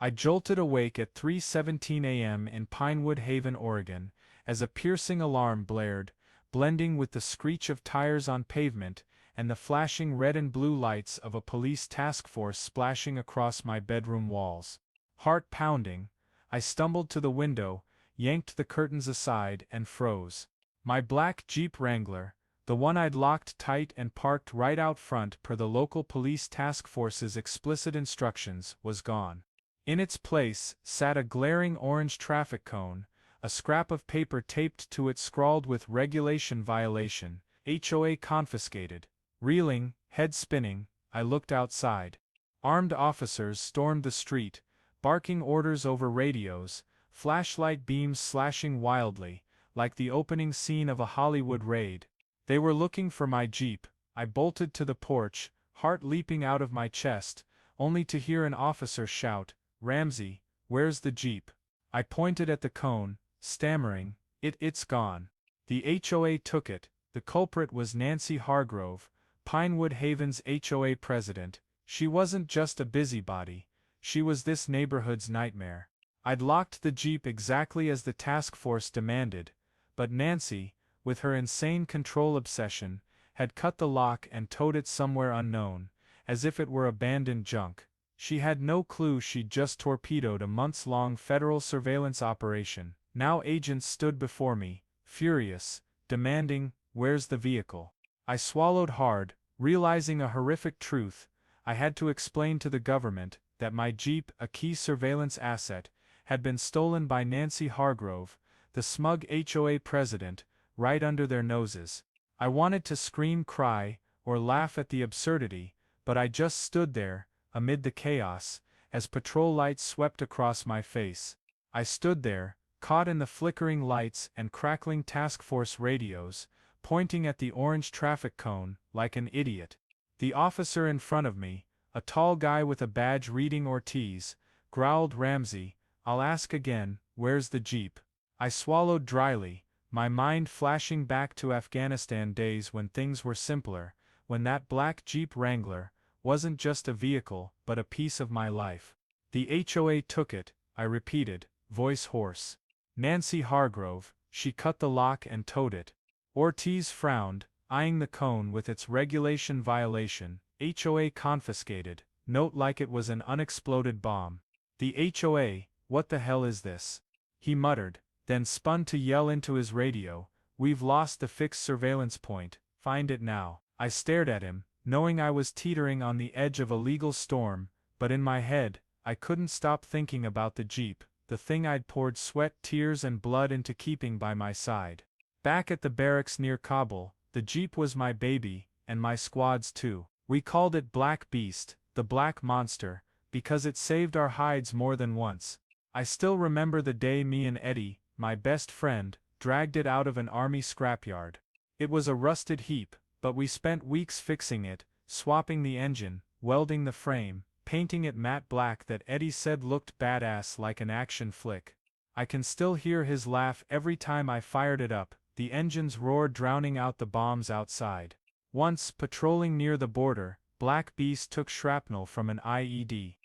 I jolted awake at 3:17 a.m. in Pinewood Haven, Oregon, as a piercing alarm blared, blending with the screech of tires on pavement and the flashing red and blue lights of a police task force splashing across my bedroom walls. Heart pounding, I stumbled to the window, yanked the curtains aside, and froze. My black Jeep Wrangler, the one I'd locked tight and parked right out front per the local police task force's explicit instructions, was gone. In its place sat a glaring orange traffic cone, a scrap of paper taped to it scrawled with regulation violation, HOA confiscated. Reeling, head spinning, I looked outside. Armed officers stormed the street, barking orders over radios, flashlight beams slashing wildly, like the opening scene of a Hollywood raid. They were looking for my Jeep. I bolted to the porch, heart leaping out of my chest, only to hear an officer shout, "Ramsey, where's the Jeep?" I pointed at the cone, stammering, It's gone." The HOA took it. The culprit was Nancy Hargrove, Pinewood Haven's HOA president. She wasn't just a busybody, she was this neighborhood's nightmare. I'd locked the Jeep exactly as the task force demanded, but Nancy, with her insane control obsession, had cut the lock and towed it somewhere unknown, as if it were abandoned junk. She had no clue she'd just torpedoed a months-long federal surveillance operation. Now agents stood before me, furious, demanding, "Where's the vehicle?" I swallowed hard, realizing a horrific truth. I had to explain to the government that my Jeep, a key surveillance asset, had been stolen by Nancy Hargrove, the smug HOA president, right under their noses. I wanted to scream, cry, or laugh at the absurdity, but I just stood there, amid the chaos, as patrol lights swept across my face. I stood there, caught in the flickering lights and crackling task force radios, pointing at the orange traffic cone, like an idiot. The officer in front of me, a tall guy with a badge reading Ortiz, growled, "Ramsey, I'll ask again, where's the Jeep?" I swallowed dryly, my mind flashing back to Afghanistan days when things were simpler, when that black Jeep Wrangler wasn't just a vehicle but a piece of my life. "The HOA took it," I repeated, voice hoarse. "Nancy Hargrove, she cut the lock and towed it." Ortiz frowned, eyeing the cone with its regulation violation, HOA confiscated, note like it was an unexploded bomb. "The HOA, what the hell is this?" he muttered, then spun to yell into his radio, "We've lost the fixed surveillance point, find it now." I stared at him, knowing I was teetering on the edge of a legal storm, but in my head, I couldn't stop thinking about the Jeep, the thing I'd poured sweat, tears and blood into keeping by my side. Back at the barracks near Kabul, the Jeep was my baby, and my squad's too. We called it Black Beast, the Black Monster, because it saved our hides more than once. I still remember the day me and Eddie, my best friend, dragged it out of an army scrapyard. It was a rusted heap, but we spent weeks fixing it, swapping the engine, welding the frame, painting it matte black that Eddie said looked badass like an action flick. I can still hear his laugh every time I fired it up, the engine's roar drowning out the bombs outside. Once, patrolling near the border, Black Beast took shrapnel from an IED.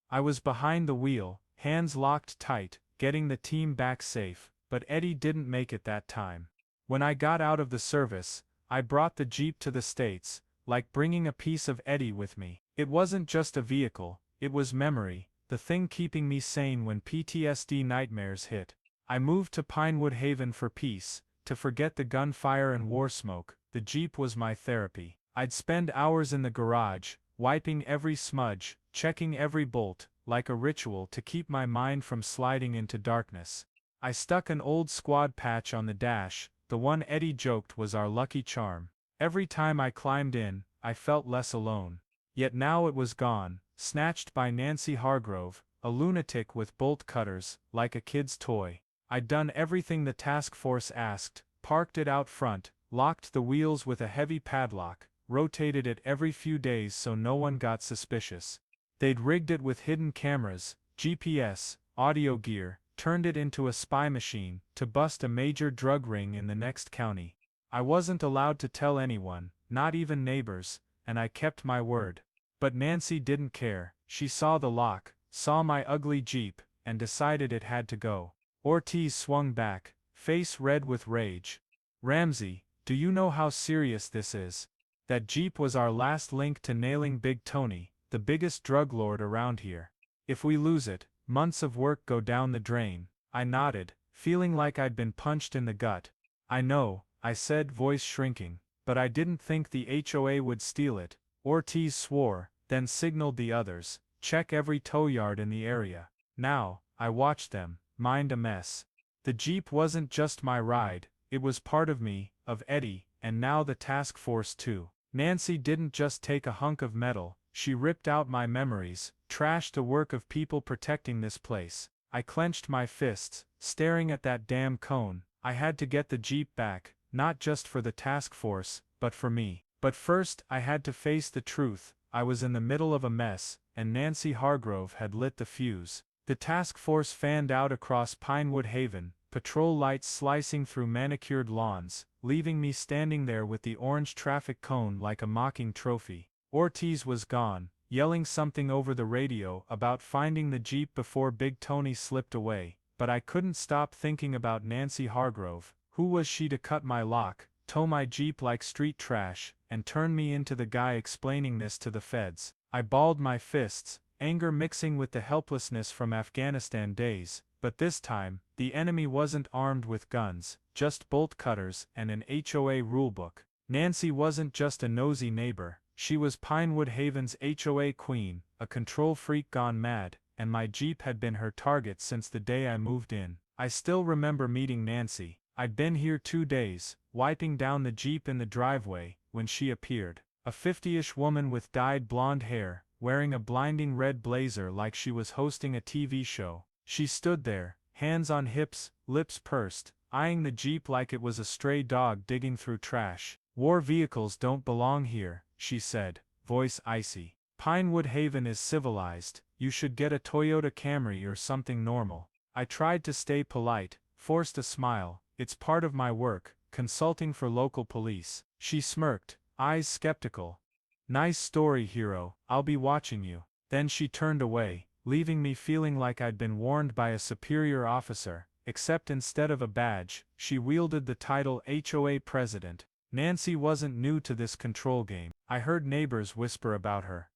I was behind the wheel, hands locked tight, getting the team back safe, but Eddie didn't make it that time. When I got out of the service, I brought the Jeep to the States, like bringing a piece of Eddie with me. It wasn't just a vehicle, it was memory, the thing keeping me sane when PTSD nightmares hit. I moved to Pinewood Haven for peace, to forget the gunfire and war smoke. The Jeep was my therapy. I'd spend hours in the garage, wiping every smudge, checking every bolt, like a ritual to keep my mind from sliding into darkness. I stuck an old squad patch on the dash, the one Eddie joked was our lucky charm. Every time I climbed in, I felt less alone. Yet now it was gone, snatched by Nancy Hargrove, a lunatic with bolt cutters, like a kid's toy. I'd done everything the task force asked, parked it out front, locked the wheels with a heavy padlock, rotated it every few days so no one got suspicious. They'd rigged it with hidden cameras, GPS, audio gear, turned it into a spy machine to bust a major drug ring in the next county. I wasn't allowed to tell anyone, not even neighbors, and I kept my word. But Nancy didn't care. She saw the lock, saw my ugly Jeep, and decided it had to go. Ortiz swung back, face red with rage. Ramsey, do you know how serious this is? That Jeep was our last link to nailing Big Tony, the biggest drug lord around here. If we lose it, months of work go down the drain. I nodded, feeling like I'd been punched in the gut. I know, I said, voice shrinking, but I didn't think the HOA would steal it. Ortiz swore, then signaled the others, check every tow yard in the area. Now, I watched them, mind a mess. The Jeep wasn't just my ride, it was part of me, of Eddie, and now the task force too. Nancy didn't just take a hunk of metal, she ripped out my memories, trashed the work of people protecting this place. I clenched my fists, staring at that damn cone. I had to get the Jeep back, not just for the task force, but for me. But first, I had to face the truth. I was in the middle of a mess, and Nancy Hargrove had lit the fuse. The task force fanned out across Pinewood Haven, patrol lights slicing through manicured lawns, leaving me standing there with the orange traffic cone like a mocking trophy. Ortiz was gone, yelling something over the radio about finding the Jeep before Big Tony slipped away, but I couldn't stop thinking about Nancy Hargrove. Who was she to cut my lock, tow my Jeep like street trash, and turn me into the guy explaining this to the feds? I balled my fists, anger mixing with the helplessness from Afghanistan days, but this time, the enemy wasn't armed with guns, just bolt cutters and an HOA rulebook. Nancy wasn't just a nosy neighbor, she was Pinewood Haven's HOA queen, a control freak gone mad, and my Jeep had been her target since the day I moved in. I still remember meeting Nancy. I'd been here 2 days, wiping down the Jeep in the driveway, when she appeared. A 50-ish woman with dyed blonde hair, wearing a blinding red blazer like she was hosting a TV show. She stood there, hands on hips, lips pursed, eyeing the Jeep like it was a stray dog digging through trash. War vehicles don't belong here, she said, voice icy. Pinewood Haven is civilized, you should get a Toyota Camry or something normal. I tried to stay polite, forced a smile. It's part of my work, consulting for local police. She smirked, eyes skeptical. Nice story, hero, I'll be watching you. Then she turned away, leaving me feeling like I'd been warned by a superior officer, except instead of a badge, she wielded the title HOA president. Nancy wasn't new to this control game. I heard neighbors whisper about her.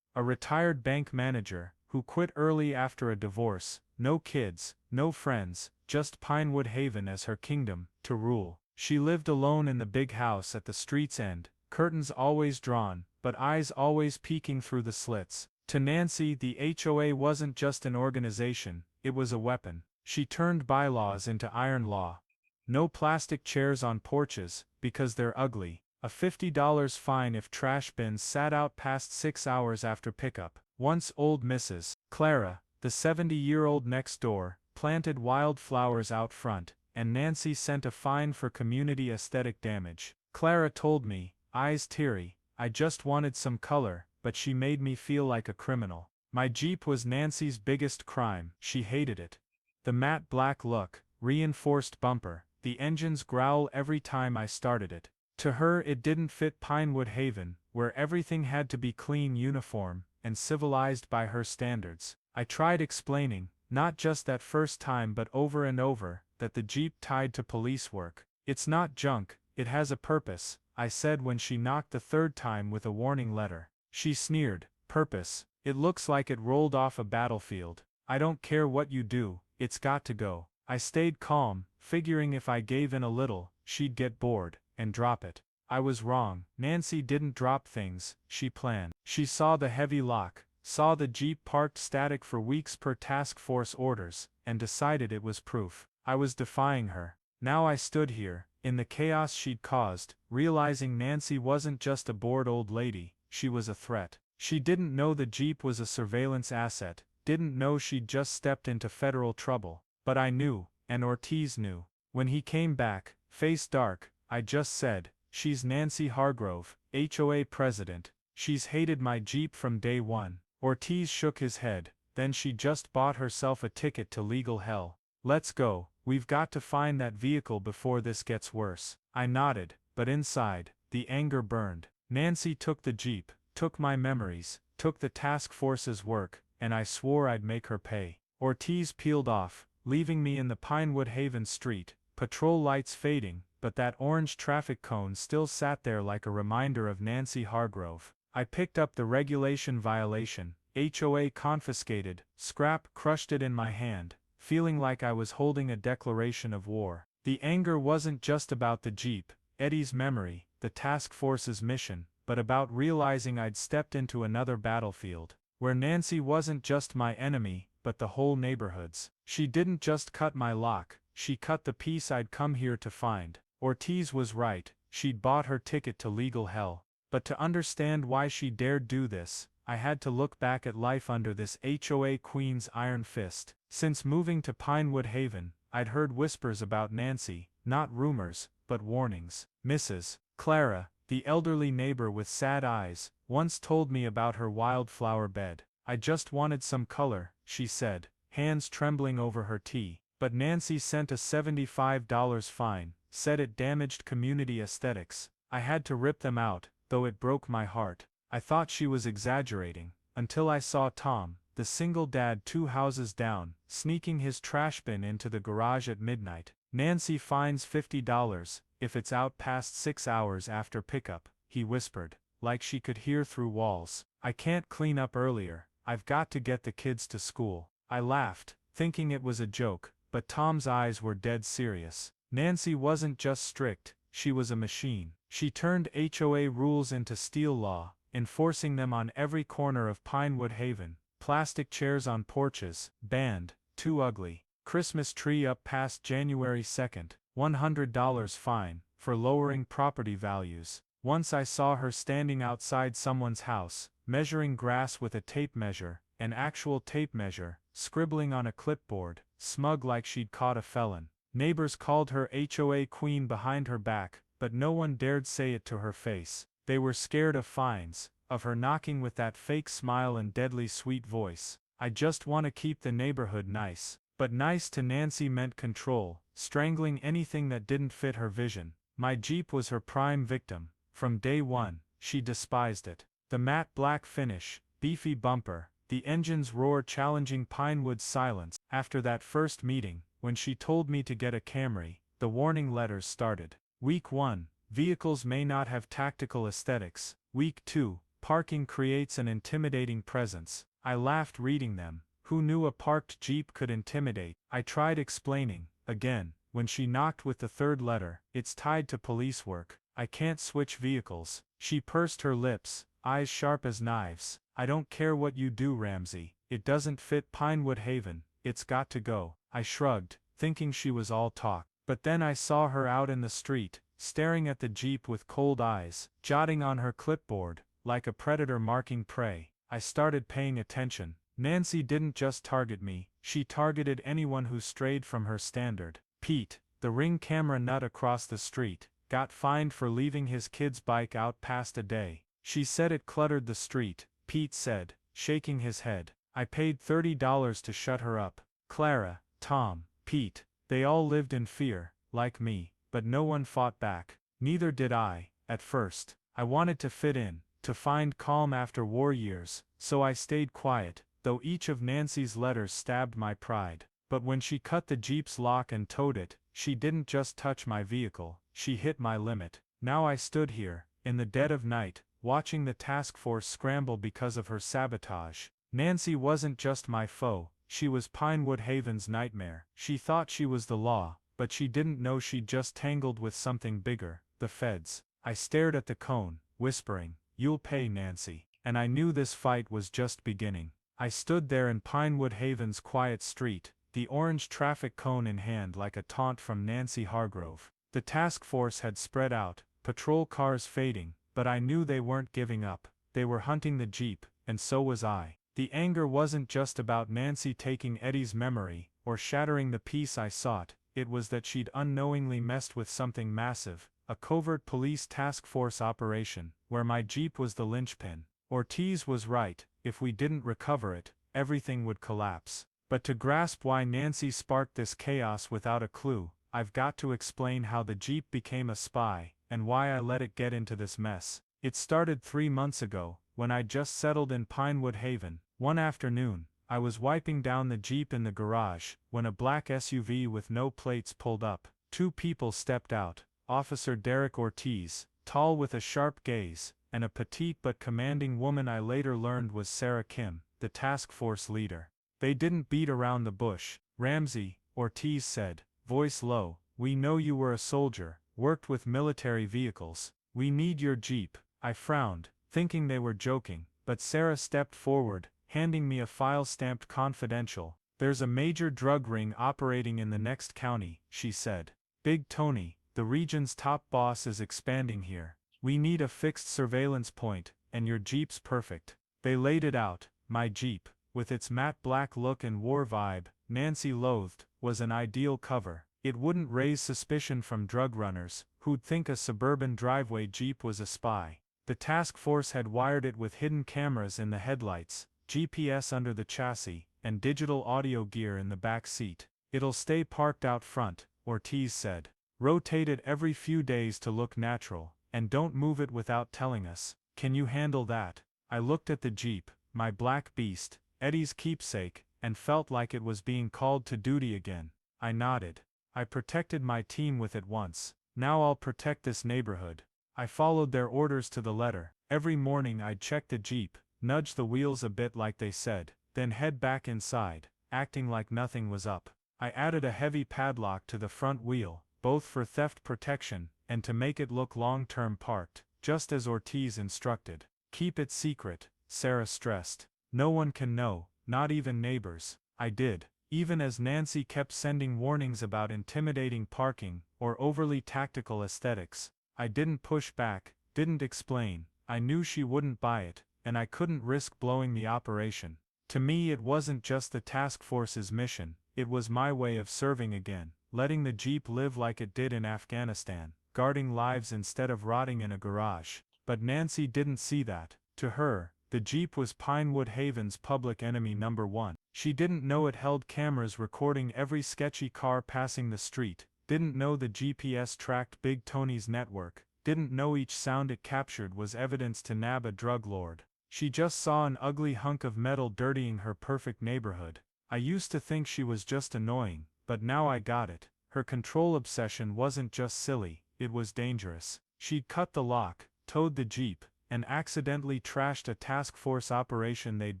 A retired bank manager, who quit early after a divorce, no kids, no friends, just Pinewood Haven as her kingdom, to rule. She lived alone in the big house at the street's end, curtains always drawn, but eyes always peeking through the slits. To Nancy, the HOA wasn't just an organization, it was a weapon. She turned bylaws into iron law. No plastic chairs on porches, because they're ugly. A $50 fine if trash bins sat out past 6 hours after pickup. Once old Mrs. Clara, the 70-year-old next door, planted wildflowers out front, and Nancy sent a fine for community aesthetic damage. Clara told me, eyes teary, I just wanted some color, but she made me feel like a criminal. My Jeep was Nancy's biggest crime, she hated it. The matte black look, reinforced bumper, the engine's growl every time I started it. To her it didn't fit Pinewood Haven, where everything had to be clean, uniform, and civilized by her standards. I tried explaining, not just that first time but over and over, that the Jeep tied to police work. It's not junk, it has a purpose, I said when she knocked the third time with a warning letter. She sneered, purpose, it looks like it rolled off a battlefield. I don't care what you do, it's got to go. I stayed calm, figuring if I gave in a little, she'd get bored, and drop it. I was wrong. Nancy didn't drop things, she planned. She saw the heavy lock, saw the Jeep parked static for weeks per task force orders, and decided it was proof. I was defying her. Now I stood here, in the chaos she'd caused, realizing Nancy wasn't just a bored old lady, she was a threat. She didn't know the Jeep was a surveillance asset, didn't know she'd just stepped into federal trouble. But I knew, and Ortiz knew. When he came back, face dark, I just said, she's Nancy Hargrove, HOA president, she's hated my Jeep from day one. Ortiz shook his head, then she just bought herself a ticket to legal hell. Let's go, we've got to find that vehicle before this gets worse. I nodded, but inside, the anger burned. Nancy took the Jeep, took my memories, took the task force's work, and I swore I'd make her pay. Ortiz peeled off, leaving me in the Pinewood Haven street, patrol lights fading, but that orange traffic cone still sat there like a reminder of Nancy Hargrove. I picked up the regulation violation, HOA confiscated, scrap, crushed it in my hand, feeling like I was holding a declaration of war. The anger wasn't just about the Jeep, Eddie's memory, the task force's mission, but about realizing I'd stepped into another battlefield, where Nancy wasn't just my enemy, but the whole neighborhood's. She didn't just cut my lock, she cut the piece I'd come here to find. Ortiz was right, she'd bought her ticket to legal hell. But to understand why she dared do this, I had to look back at life under this HOA queen's iron fist. Since moving to Pinewood Haven, I'd heard whispers about Nancy, not rumors, but warnings. Mrs. Clara, the elderly neighbor with sad eyes, once told me about her wildflower bed. I just wanted some color, she said, hands trembling over her tea. But Nancy sent a $75 fine, said it damaged community aesthetics. I had to rip them out, though it broke my heart. I thought she was exaggerating, until I saw Tom, the single dad 2 houses down, sneaking his trash bin into the garage at midnight. Nancy fines $50 if it's out past 6 hours after pickup, he whispered, like she could hear through walls. I can't clean up earlier, I've got to get the kids to school. I laughed, thinking it was a joke, but Tom's eyes were dead serious. Nancy wasn't just strict, she was a machine. She turned HOA rules into steel law, enforcing them on every corner of Pinewood Haven. Plastic chairs on porches, banned, too ugly. Christmas tree up past January 2nd, $100 fine, for lowering property values. Once I saw her standing outside someone's house, measuring grass with a tape measure, an actual tape measure, scribbling on a clipboard, smug like she'd caught a felon. Neighbors called her HOA queen behind her back, but no one dared say it to her face. They were scared of fines, of her knocking with that fake smile and deadly sweet voice. I just want to keep the neighborhood nice. But nice to Nancy meant control, strangling anything that didn't fit her vision. My Jeep was her prime victim. From day one, she despised it. The matte black finish, beefy bumper, the engine's roar challenging Pinewood's silence. After that first meeting, when she told me to get a Camry, the warning letters started. Week 1, vehicles may not have tactical aesthetics. Week 2, parking creates an intimidating presence. I laughed reading them. Who knew a parked Jeep could intimidate? I tried explaining, again, when she knocked with the third letter, it's tied to police work. I can't switch vehicles. She pursed her lips, eyes sharp as knives. I don't care what you do, Ramsey. It doesn't fit Pinewood Haven. It's got to go. I shrugged, thinking she was all talk. But then I saw her out in the street, staring at the Jeep with cold eyes, jotting on her clipboard, like a predator marking prey. I started paying attention. Nancy didn't just target me, she targeted anyone who strayed from her standard. Pete, the Ring camera nut across the street, got fined for leaving his kid's bike out past a day. She said it cluttered the street, Pete said, shaking his head. I paid $30 to shut her up. Clara, Tom, Pete, they all lived in fear, like me, but no one fought back. Neither did I, at first. I wanted to fit in, to find calm after war years, so I stayed quiet, though each of Nancy's letters stabbed my pride. But when she cut the Jeep's lock and towed it, she didn't just touch my vehicle, she hit my limit. Now I stood here, in the dead of night, watching the task force scramble because of her sabotage. Nancy wasn't just my foe, she was Pinewood Haven's nightmare. She thought she was the law, but she didn't know she'd just tangled with something bigger, the feds. I stared at the cone, whispering, "You'll pay, Nancy." And I knew this fight was just beginning. I stood there in Pinewood Haven's quiet street, the orange traffic cone in hand like a taunt from Nancy Hargrove. The task force had spread out, patrol cars fading, but I knew they weren't giving up. They were hunting the Jeep, and so was I. The anger wasn't just about Nancy taking Eddie's memory, or shattering the peace I sought, it was that she'd unknowingly messed with something massive, a covert police task force operation, where my Jeep was the linchpin. Ortiz was right, if we didn't recover it, everything would collapse. But to grasp why Nancy sparked this chaos without a clue, I've got to explain how the Jeep became a spy, and why I let it get into this mess. It started 3 months ago, when I just settled in Pinewood Haven. One afternoon, I was wiping down the Jeep in the garage, when a black SUV with no plates pulled up. 2 people stepped out, Officer Derek Ortiz, tall with a sharp gaze, and a petite but commanding woman I later learned was Sarah Kim, the task force leader. They didn't beat around the bush, Ramsey, Ortiz said, voice low. We know you were a soldier, worked with military vehicles. We need your Jeep. I frowned, thinking they were joking, but Sarah stepped forward, handing me a file stamped confidential. There's a major drug ring operating in the next county, she said. Big Tony, the region's top boss, is expanding here. We need a fixed surveillance point, and your Jeep's perfect. They laid it out. My Jeep, with its matte black look and war vibe, Nancy loathed, was an ideal cover. It wouldn't raise suspicion from drug runners, who'd think a suburban driveway Jeep was a spy. The task force had wired it with hidden cameras in the headlights, GPS under the chassis, and digital audio gear in the back seat. It'll stay parked out front, Ortiz said. Rotate it every few days to look natural, and don't move it without telling us. Can you handle that? I looked at the Jeep, my black beast, Eddie's keepsake, and felt like it was being called to duty again. I nodded. I protected my team with it once. Now I'll protect this neighborhood. I followed their orders to the letter. Every morning I'd check the Jeep, nudge the wheels a bit like they said, then head back inside, acting like nothing was up. I added a heavy padlock to the front wheel, both for theft protection, and to make it look long-term parked, just as Ortiz instructed. Keep it secret, Sarah stressed. No one can know, not even neighbors. I did. Even as Nancy kept sending warnings about intimidating parking, or overly tactical aesthetics. I didn't push back, didn't explain. I knew she wouldn't buy it, and I couldn't risk blowing the operation. To me it wasn't just the task force's mission, it was my way of serving again, letting the Jeep live like it did in Afghanistan, guarding lives instead of rotting in a garage. But Nancy didn't see that. To her, the Jeep was Pinewood Haven's public enemy number 1. She didn't know it held cameras recording every sketchy car passing the street, didn't know the GPS tracked Big Tony's network, didn't know each sound it captured was evidence to nab a drug lord. She just saw an ugly hunk of metal dirtying her perfect neighborhood. I used to think she was just annoying, but now I got it. Her control obsession wasn't just silly, it was dangerous. She'd cut the lock, towed the Jeep, and accidentally trashed a task force operation they'd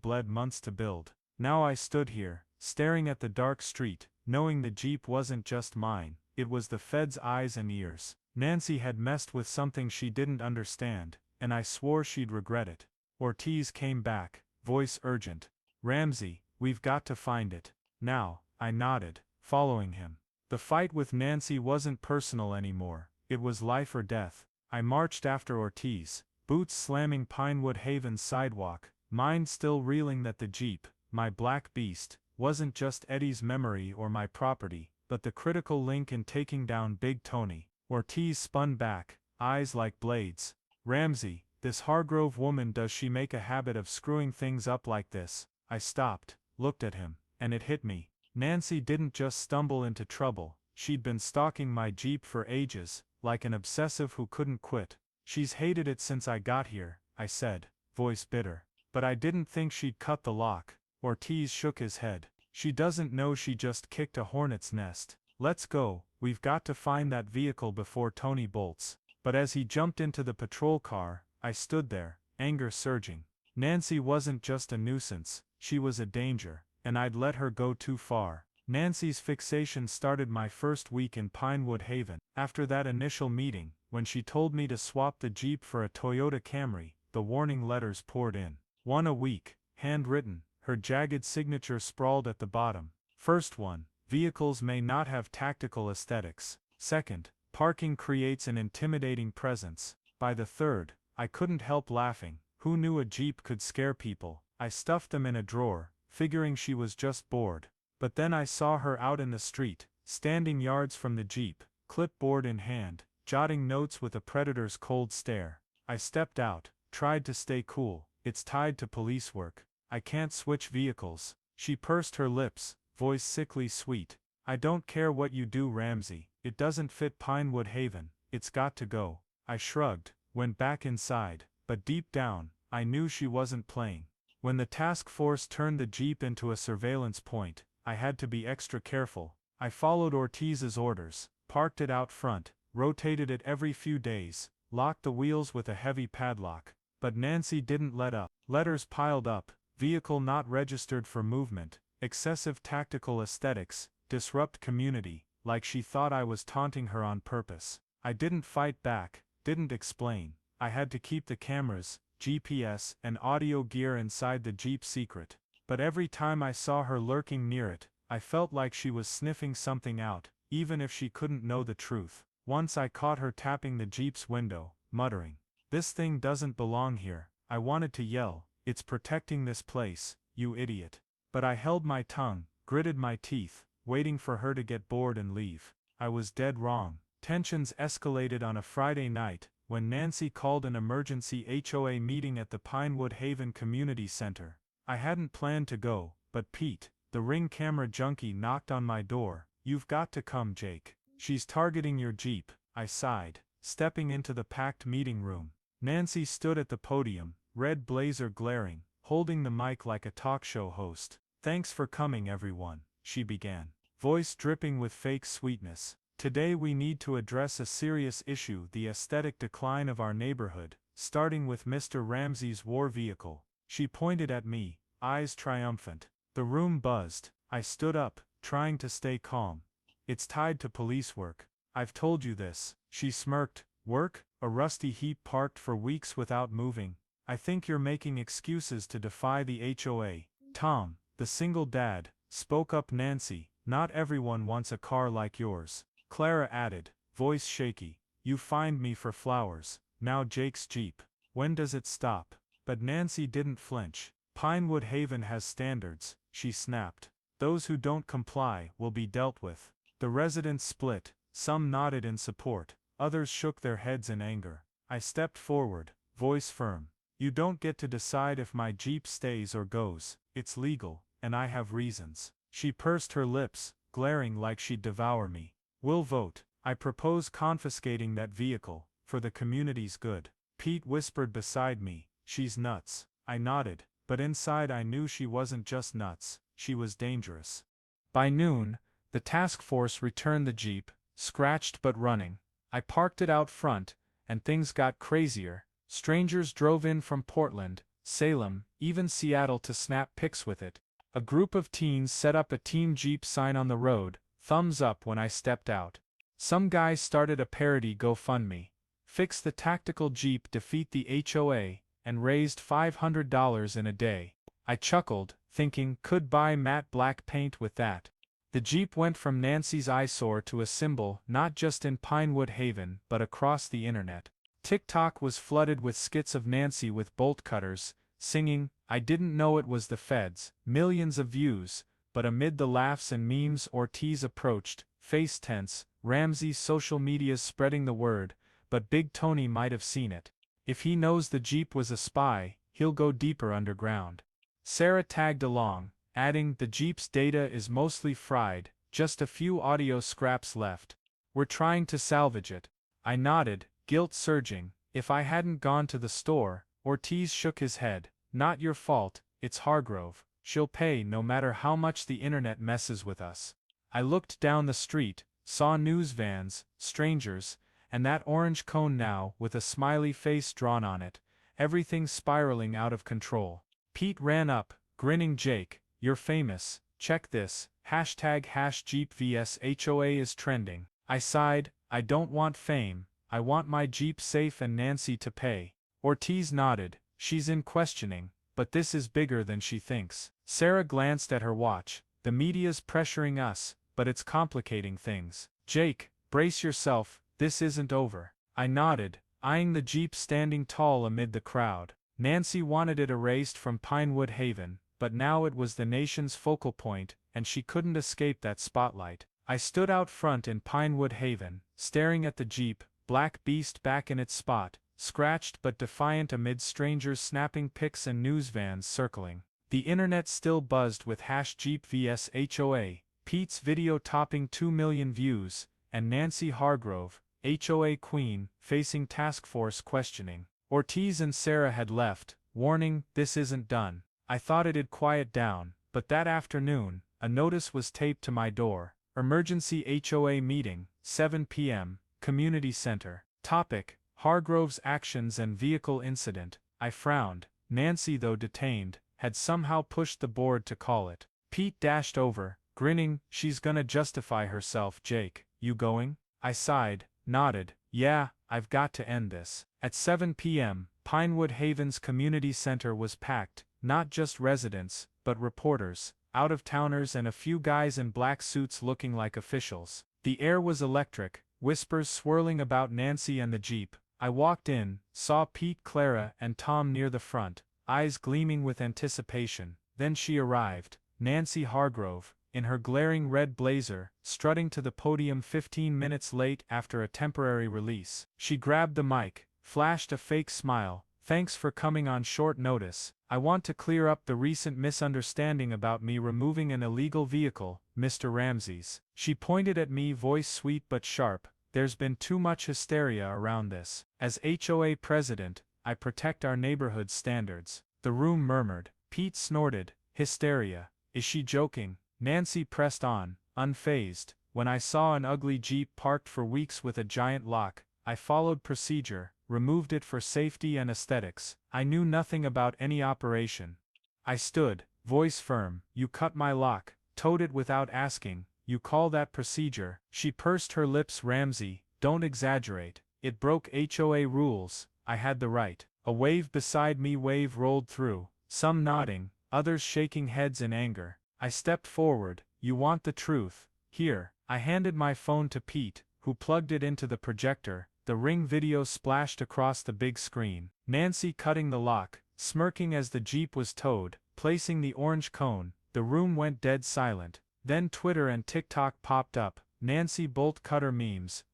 bled months to build. Now I stood here, staring at the dark street, knowing the Jeep wasn't just mine, it was the Fed's eyes and ears. Nancy had messed with something she didn't understand, and I swore she'd regret it. Ortiz came back, voice urgent. Ramsey, we've got to find it. Now, I nodded, following him. The fight with Nancy wasn't personal anymore, it was life or death. I marched after Ortiz, boots slamming Pinewood Haven's sidewalk, mind still reeling that the Jeep, my black beast, wasn't just Eddie's memory or my property, but the critical link in taking down Big Tony. Ortiz spun back, eyes like blades. Ramsey, this Hargrove woman, does she make a habit of screwing things up like this? I stopped, looked at him, and it hit me. Nancy didn't just stumble into trouble, she'd been stalking my Jeep for ages, like an obsessive who couldn't quit. She's hated it since I got here, I said, voice bitter. But I didn't think she'd cut the lock. Ortiz shook his head. She doesn't know she just kicked a hornet's nest. Let's go, we've got to find that vehicle before Tony bolts. But as he jumped into the patrol car, I stood there, anger surging. Nancy wasn't just a nuisance, she was a danger, and I'd let her go too far. Nancy's fixation started my first week in Pinewood Haven. After that initial meeting, when she told me to swap the Jeep for a Toyota Camry, the warning letters poured in. 1 a week, handwritten, her jagged signature sprawled at the bottom. First one, vehicles may not have tactical aesthetics. Second, parking creates an intimidating presence. By the third, I couldn't help laughing. Who knew a Jeep could scare people? I stuffed them in a drawer, figuring she was just bored. But then I saw her out in the street, standing yards from the Jeep, clipboard in hand, jotting notes with a predator's cold stare. I stepped out, tried to stay cool. It's tied to police work. I can't switch vehicles. She pursed her lips, voice sickly sweet. I don't care what you do, Ramsey. It doesn't fit Pinewood Haven. It's got to go. I shrugged, went back inside, but deep down, I knew she wasn't playing. When the task force turned the Jeep into a surveillance point, I had to be extra careful. I followed Ortiz's orders, parked it out front, rotated it every few days, locked the wheels with a heavy padlock. But Nancy didn't let up. Letters piled up, vehicle not registered for movement, excessive tactical aesthetics, disrupt community, like she thought I was taunting her on purpose. I didn't fight back, didn't explain. I had to keep the cameras, GPS, and audio gear inside the Jeep secret. But every time I saw her lurking near it, I felt like she was sniffing something out, even if she couldn't know the truth. Once I caught her tapping the Jeep's window, muttering, "This thing doesn't belong here." I wanted to yell, "It's protecting this place, you idiot." But I held my tongue, gritted my teeth, waiting for her to get bored and leave. I was dead wrong. Tensions escalated on a Friday night, when Nancy called an emergency HOA meeting at the Pinewood Haven Community Center. I hadn't planned to go, but Pete, the Ring camera junkie, knocked on my door. "You've got to come, Jake. She's targeting your Jeep," I sighed, stepping into the packed meeting room. Nancy stood at the podium, red blazer glaring, holding the mic like a talk show host. "Thanks for coming, everyone," she began, voice dripping with fake sweetness. "Today we need to address a serious issue: the aesthetic decline of our neighborhood, starting with Mr. Ramsey's war vehicle." She pointed at me, eyes triumphant. The room buzzed. I stood up, trying to stay calm. "It's tied to police work. I've told you this." She smirked. "Work? A rusty heap parked for weeks without moving. I think you're making excuses to defy the HOA. Tom, the single dad," spoke up Nancy, "not everyone wants a car like yours." Clara added, voice shaky, "You fined me for flowers, now Jake's Jeep. When does it stop?" But Nancy didn't flinch. "Pinewood Haven has standards," she snapped. "Those who don't comply will be dealt with." The residents split, some nodded in support, others shook their heads in anger. I stepped forward, voice firm. "You don't get to decide if my Jeep stays or goes. It's legal, and I have reasons." She pursed her lips, glaring like she'd devour me. "We'll vote. I propose confiscating that vehicle, for the community's good." Pete whispered beside me, "She's nuts." I nodded, but inside I knew she wasn't just nuts, she was dangerous. By noon, the task force returned the Jeep, scratched but running. I parked it out front, and things got crazier. Strangers drove in from Portland, Salem, even Seattle to snap pics with it. A group of teens set up a Team Jeep sign on the road, thumbs up when I stepped out. Some guy started a parody GoFundMe. "Fix the tactical Jeep, defeat the HOA," and raised $500 in a day. I chuckled, thinking, could buy matte black paint with that. The Jeep went from Nancy's eyesore to a symbol, not just in Pinewood Haven, but across the internet. TikTok was flooded with skits of Nancy with bolt cutters, singing, "I didn't know it was the feds," millions of views, but amid the laughs and memes Ortiz approached, face tense, Ramsey social media's spreading the word, but Big Tony might have seen it. If he knows the Jeep was a spy, he'll go deeper underground. Sarah tagged along, adding, "The Jeep's data is mostly fried, just a few audio scraps left. We're trying to salvage it." I nodded, guilt surging. If I hadn't gone to the store, Ortiz shook his head. "Not your fault, it's Hargrove. She'll pay no matter how much the internet messes with us." I looked down the street, saw news vans, strangers, and that orange cone now with a smiley face drawn on it, everything spiraling out of control. Pete ran up, grinning. "Jake, you're famous, check this, #Jeep vs HOA is trending." I sighed, "I don't want fame, I want my Jeep safe and Nancy to pay." Ortiz nodded, "She's in questioning, but this is bigger than she thinks." Sarah glanced at her watch, "The media's pressuring us, but it's complicating things. Jake, brace yourself, this isn't over." I nodded, eyeing the Jeep standing tall amid the crowd. Nancy wanted it erased from Pinewood Haven, but now it was the nation's focal point, and she couldn't escape that spotlight. I stood out front in Pinewood Haven, staring at the Jeep, black beast back in its spot, scratched but defiant amid strangers snapping pics and news vans circling. The internet still buzzed with #Jeep vs HOA, Pete's video topping 2 million views, and Nancy Hargrove, HOA queen, facing task force questioning. Ortiz and Sarah had left, warning, "This isn't done." I thought it'd quiet down, but that afternoon, a notice was taped to my door. Emergency HOA meeting, 7 p.m., Community Center. Topic: Hargrove's actions and vehicle incident. I frowned. Nancy, though detained, had somehow pushed the board to call it. Pete dashed over, grinning. She's gonna justify herself, Jake. You going? I sighed, nodded. Yeah, I've got to end this. At 7 p.m., Pinewood Haven's community center was packed, not just residents, but reporters, out-of-towners and a few guys in black suits looking like officials. The air was electric, whispers swirling about Nancy and the Jeep. I walked in, saw Pete, Clara, and Tom near the front, eyes gleaming with anticipation. Then she arrived, Nancy Hargrove, in her glaring red blazer, strutting to the podium 15 minutes late after a temporary release. She grabbed the mic, flashed a fake smile. Thanks for coming on short notice. I want to clear up the recent misunderstanding about me removing an illegal vehicle, Mr. Ramsey's. She pointed at me, voice sweet but sharp. There's been too much hysteria around this. As HOA president, I protect our neighborhood's standards. The room murmured. Pete snorted. Hysteria. Is she joking? Nancy pressed on, unfazed. When I saw an ugly Jeep parked for weeks with a giant lock, I followed procedure, removed it for safety and aesthetics. I knew nothing about any operation. I stood, voice firm. You cut my lock, towed it without asking. You call that procedure? She pursed her lips. Ramsey, don't exaggerate. It broke HOA rules. I had the right. A wave beside me wave rolled through, some nodding, others shaking heads in anger. I stepped forward. You want the truth? Here. I handed my phone to Pete, who plugged it into the projector. The Ring video splashed across the big screen. Nancy cutting the lock, smirking as the Jeep was towed, placing the orange cone. The room went dead silent. Then Twitter and TikTok popped up. Nancy bolt cutter memes,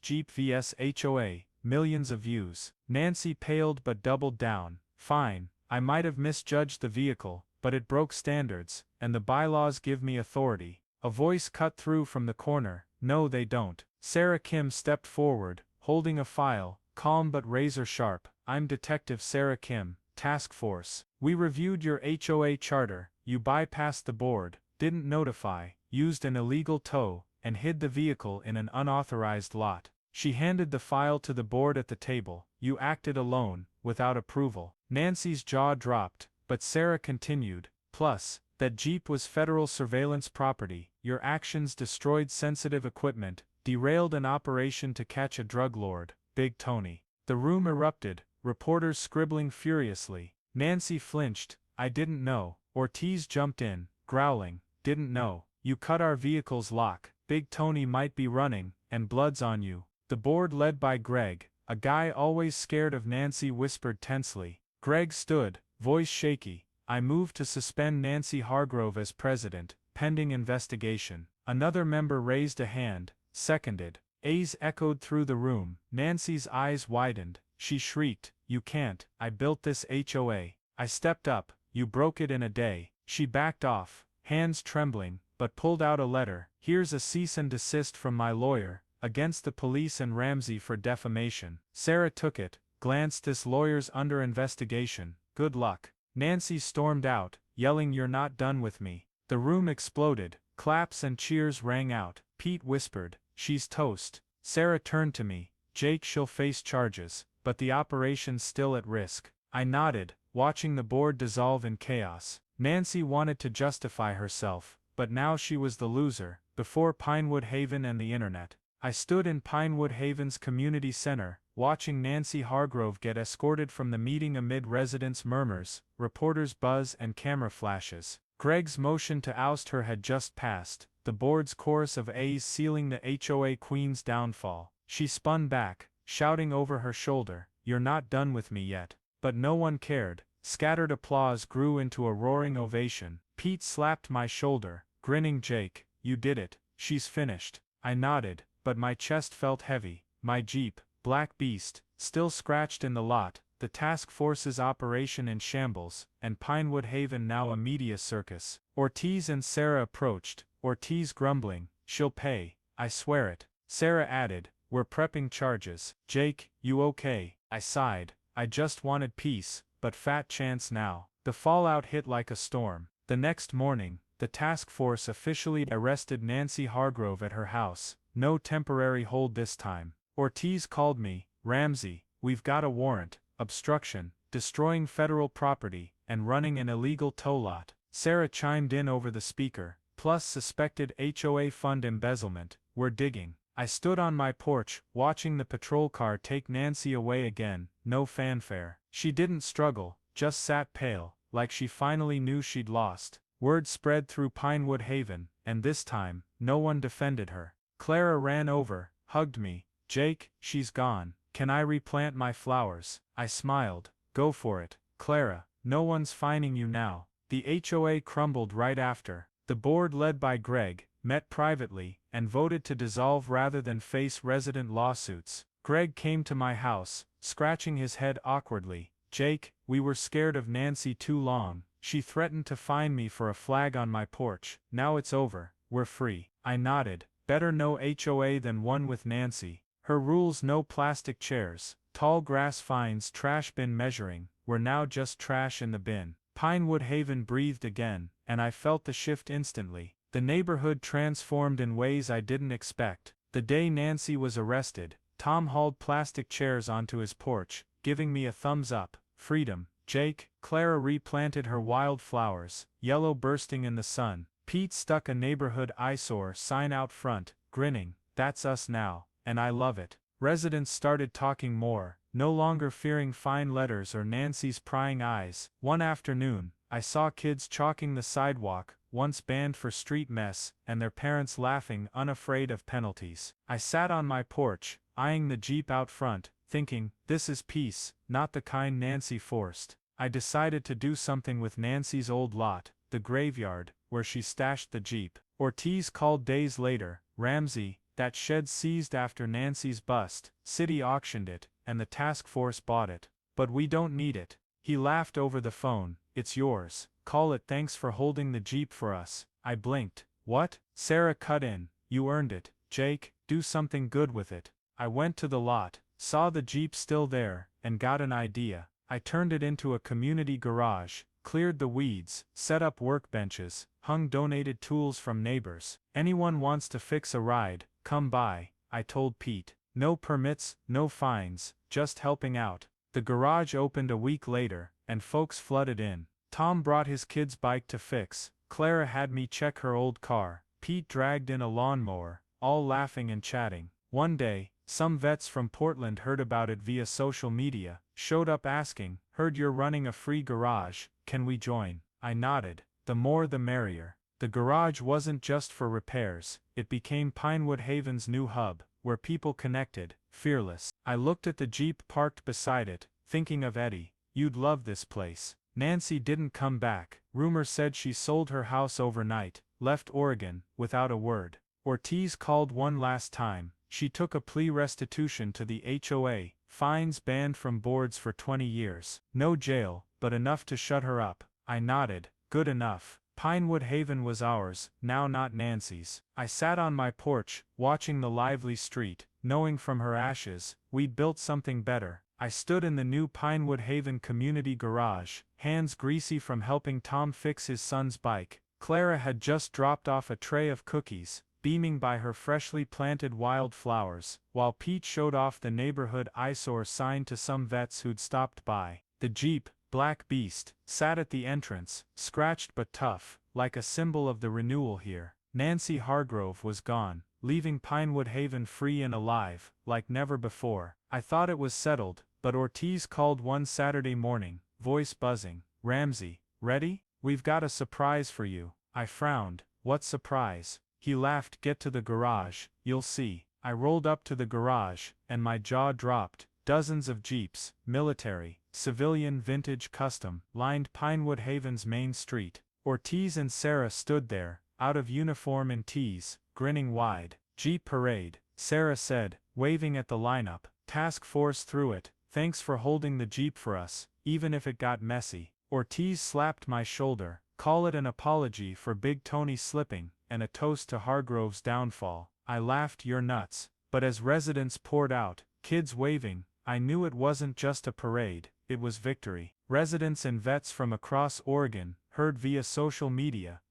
#Jeep vs HOA, millions of views. Nancy paled but doubled down. Fine, I might have misjudged the vehicle, but it broke standards, and the bylaws give me authority. A voice cut through from the corner. No, they don't. Sarah Kim stepped forward, holding a file, calm but razor sharp. I'm Detective Sarah Kim, Task Force. We reviewed your HOA charter. You bypassed the board, didn't notify, used an illegal tow, and hid the vehicle in an unauthorized lot. She handed the file to the board at the table. You acted alone, without approval. Nancy's jaw dropped, but Sarah continued. Plus, that Jeep was federal surveillance property. Your actions destroyed sensitive equipment, derailed an operation to catch a drug lord, Big Tony. The room erupted, reporters scribbling furiously. Nancy flinched. I didn't know. Ortiz jumped in, growling. Didn't know. You cut our vehicle's lock. Big Tony might be running, and blood's on you. The board, led by Greg, a guy always scared of Nancy, whispered tensely. Greg stood, voice shaky. I moved to suspend Nancy Hargrove as president, pending investigation. Another member raised a hand. Seconded. A's echoed through the room. Nancy's eyes widened. She shrieked, you can't. I built this HOA. I stepped up. You broke it in a day. She backed off, hands trembling, but pulled out a letter. Here's a cease and desist from my lawyer, against the police and Ramsey for defamation. Sarah took it, glanced. This lawyer's under investigation. Good luck. Nancy stormed out, yelling, you're not done with me. The room exploded. Claps and cheers rang out. Pete whispered, she's toast. Sarah turned to me. Jake, she'll face charges, but the operation's still at risk. I nodded, watching the board dissolve in chaos. Nancy wanted to justify herself, but now she was the loser, before Pinewood Haven and the internet. I stood in Pinewood Haven's community center, watching Nancy Hargrove get escorted from the meeting amid residents' murmurs, reporters' buzz and camera flashes. Greg's motion to oust her had just passed, the board's chorus of A's sealing the HOA queen's downfall. She spun back, shouting over her shoulder, you're not done with me yet. But no one cared. Scattered applause grew into a roaring ovation. Pete slapped my shoulder, grinning. Jake, you did it. She's finished. I nodded, but my chest felt heavy. My Jeep, Black Beast, still scratched in the lot, the task force's operation in shambles, and Pinewood Haven now a media circus. Ortiz and Sarah approached, Ortiz grumbling, she'll pay, I swear it. Sarah added, we're prepping charges. Jake, you okay? I sighed. I just wanted peace, but fat chance now. The fallout hit like a storm. The next morning, the task force officially arrested Nancy Hargrove at her house. No temporary hold this time. Ortiz called me, "Ramsey, we've got a warrant, obstruction, destroying federal property, and running an illegal tow lot." Sarah chimed in over the speaker, "Plus suspected HOA fund embezzlement, we're digging." I stood on my porch, watching the patrol car take Nancy away again. No fanfare. She didn't struggle, just sat pale, like she finally knew she'd lost. Word spread through Pinewood Haven, and this time, no one defended her. Clara ran over, hugged me. "Jake, she's gone. Can I replant my flowers?" I smiled. "Go for it, Clara, no one's fining you now." The HOA crumbled right after. The board, led by Greg, met privately, and voted to dissolve rather than face resident lawsuits. Greg came to my house, scratching his head awkwardly. "Jake, we were scared of Nancy too long. She threatened to fine me for a flag on my porch. Now it's over, we're free." I nodded. Better no HOA than one with Nancy. Her rules: no plastic chairs, tall grass fines, trash bin measuring. We're now just trash in the bin. Pinewood Haven breathed again, and I felt the shift instantly. The neighborhood transformed in ways I didn't expect. The day Nancy was arrested, Tom hauled plastic chairs onto his porch, giving me a thumbs up. Freedom. Jake, Clara replanted her wildflowers, yellow bursting in the sun. Pete stuck a neighborhood eyesore sign out front, grinning. "That's us now, and I love it." Residents started talking more, no longer fearing fine letters or Nancy's prying eyes. One afternoon, I saw kids chalking the sidewalk, once banned for street mess, and their parents laughing, unafraid of penalties. I sat on my porch, eyeing the Jeep out front, thinking, this is peace, not the kind Nancy forced. I decided to do something with Nancy's old lot, the graveyard, where she stashed the Jeep. Ortiz called days later. "Ramsey, that shed seized after Nancy's bust, city auctioned it, and the task force bought it. But we don't need it." He laughed over the phone. "It's yours. Call it thanks for holding the Jeep for us." I blinked. "What?" Sarah cut in. "You earned it, Jake, do something good with it." I went to the lot, saw the Jeep still there, and got an idea. I turned it into a community garage, cleared the weeds, set up workbenches, hung donated tools from neighbors. "Anyone wants to fix a ride, come by," I told Pete. No permits, no fines, just helping out. The garage opened a week later, and folks flooded in. Tom brought his kid's bike to fix. Clara had me check her old car. Pete dragged in a lawnmower, all laughing and chatting. One day, some vets from Portland heard about it via social media, showed up asking, "Heard you're running a free garage, can we join?" I nodded. The more the merrier. The garage wasn't just for repairs, it became Pinewood Haven's new hub, where people connected, fearless. I looked at the Jeep parked beside it, thinking of Eddie. "You'd love this place." Nancy didn't come back. Rumor said she sold her house overnight, left Oregon, without a word. Ortiz called one last time. She took a plea: restitution to the HOA, fines, banned from boards for 20 years. No jail, but enough to shut her up. I nodded. Good enough. Pinewood Haven was ours, now not Nancy's. I sat on my porch, watching the lively street, knowing from her ashes, we'd built something better. I stood in the new Pinewood Haven community garage, hands greasy from helping Tom fix his son's bike. Clara had just dropped off a tray of cookies, beaming by her freshly planted wildflowers, while Pete showed off the neighborhood eyesore sign to some vets who'd stopped by. The Jeep, Black Beast, sat at the entrance, scratched but tough, like a symbol of the renewal here. Nancy Hargrove was gone, leaving Pinewood Haven free and alive, like never before. I thought it was settled, but Ortiz called one Saturday morning, voice buzzing. "Ramsey, ready? We've got a surprise for you." I frowned. "What surprise?" He laughed. "Get to the garage, you'll see." I rolled up to the garage, and my jaw dropped. Dozens of Jeeps, military, civilian, vintage, custom, lined Pinewood Haven's main street. Ortiz and Sarah stood there, out of uniform and tees, grinning wide. "Jeep parade," Sarah said, waving at the lineup. "Task force through it, thanks for holding the Jeep for us, even if it got messy." Ortiz slapped my shoulder. "Call it an apology for Big Tony slipping, and a toast to Hargrove's downfall." I laughed. "You're nuts." But as residents poured out, kids waving, I knew it wasn't just a parade, it was victory. Residents and vets from across Oregon, heard via social media,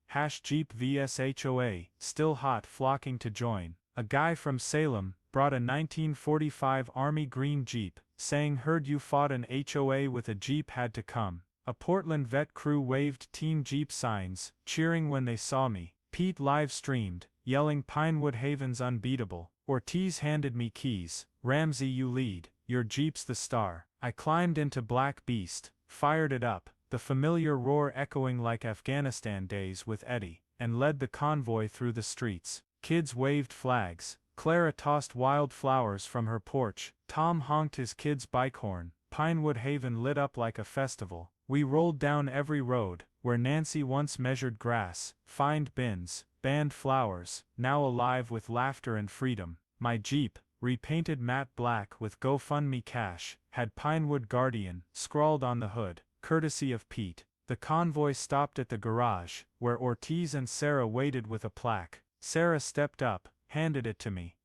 #Jeep vs HOA, still hot flocking to join. A guy from Salem brought a 1945 Army green Jeep, saying heard you fought an HOA with a Jeep had to come. A Portland vet crew waved Team Jeep signs, cheering when they saw me. Pete live streamed, yelling Pinewood Haven's unbeatable. Ortiz handed me keys. Ramsey, you lead, your Jeep's the star. I climbed into Black Beast, fired it up, the familiar roar echoing like Afghanistan days with Eddie, and led the convoy through the streets. Kids waved flags. Clara tossed wild flowers from her porch. Tom honked his kid's bike horn. Pinewood Haven lit up like a festival. We rolled down every road, where Nancy once measured grass, fined bins, banned flowers, now alive with laughter and freedom. My Jeep, repainted matte black with GoFundMe cash, had Pinewood Guardian scrawled on the hood, courtesy of Pete. The convoy stopped at the garage, where Ortiz and Sarah waited with a plaque. Sarah stepped up, handed it to me.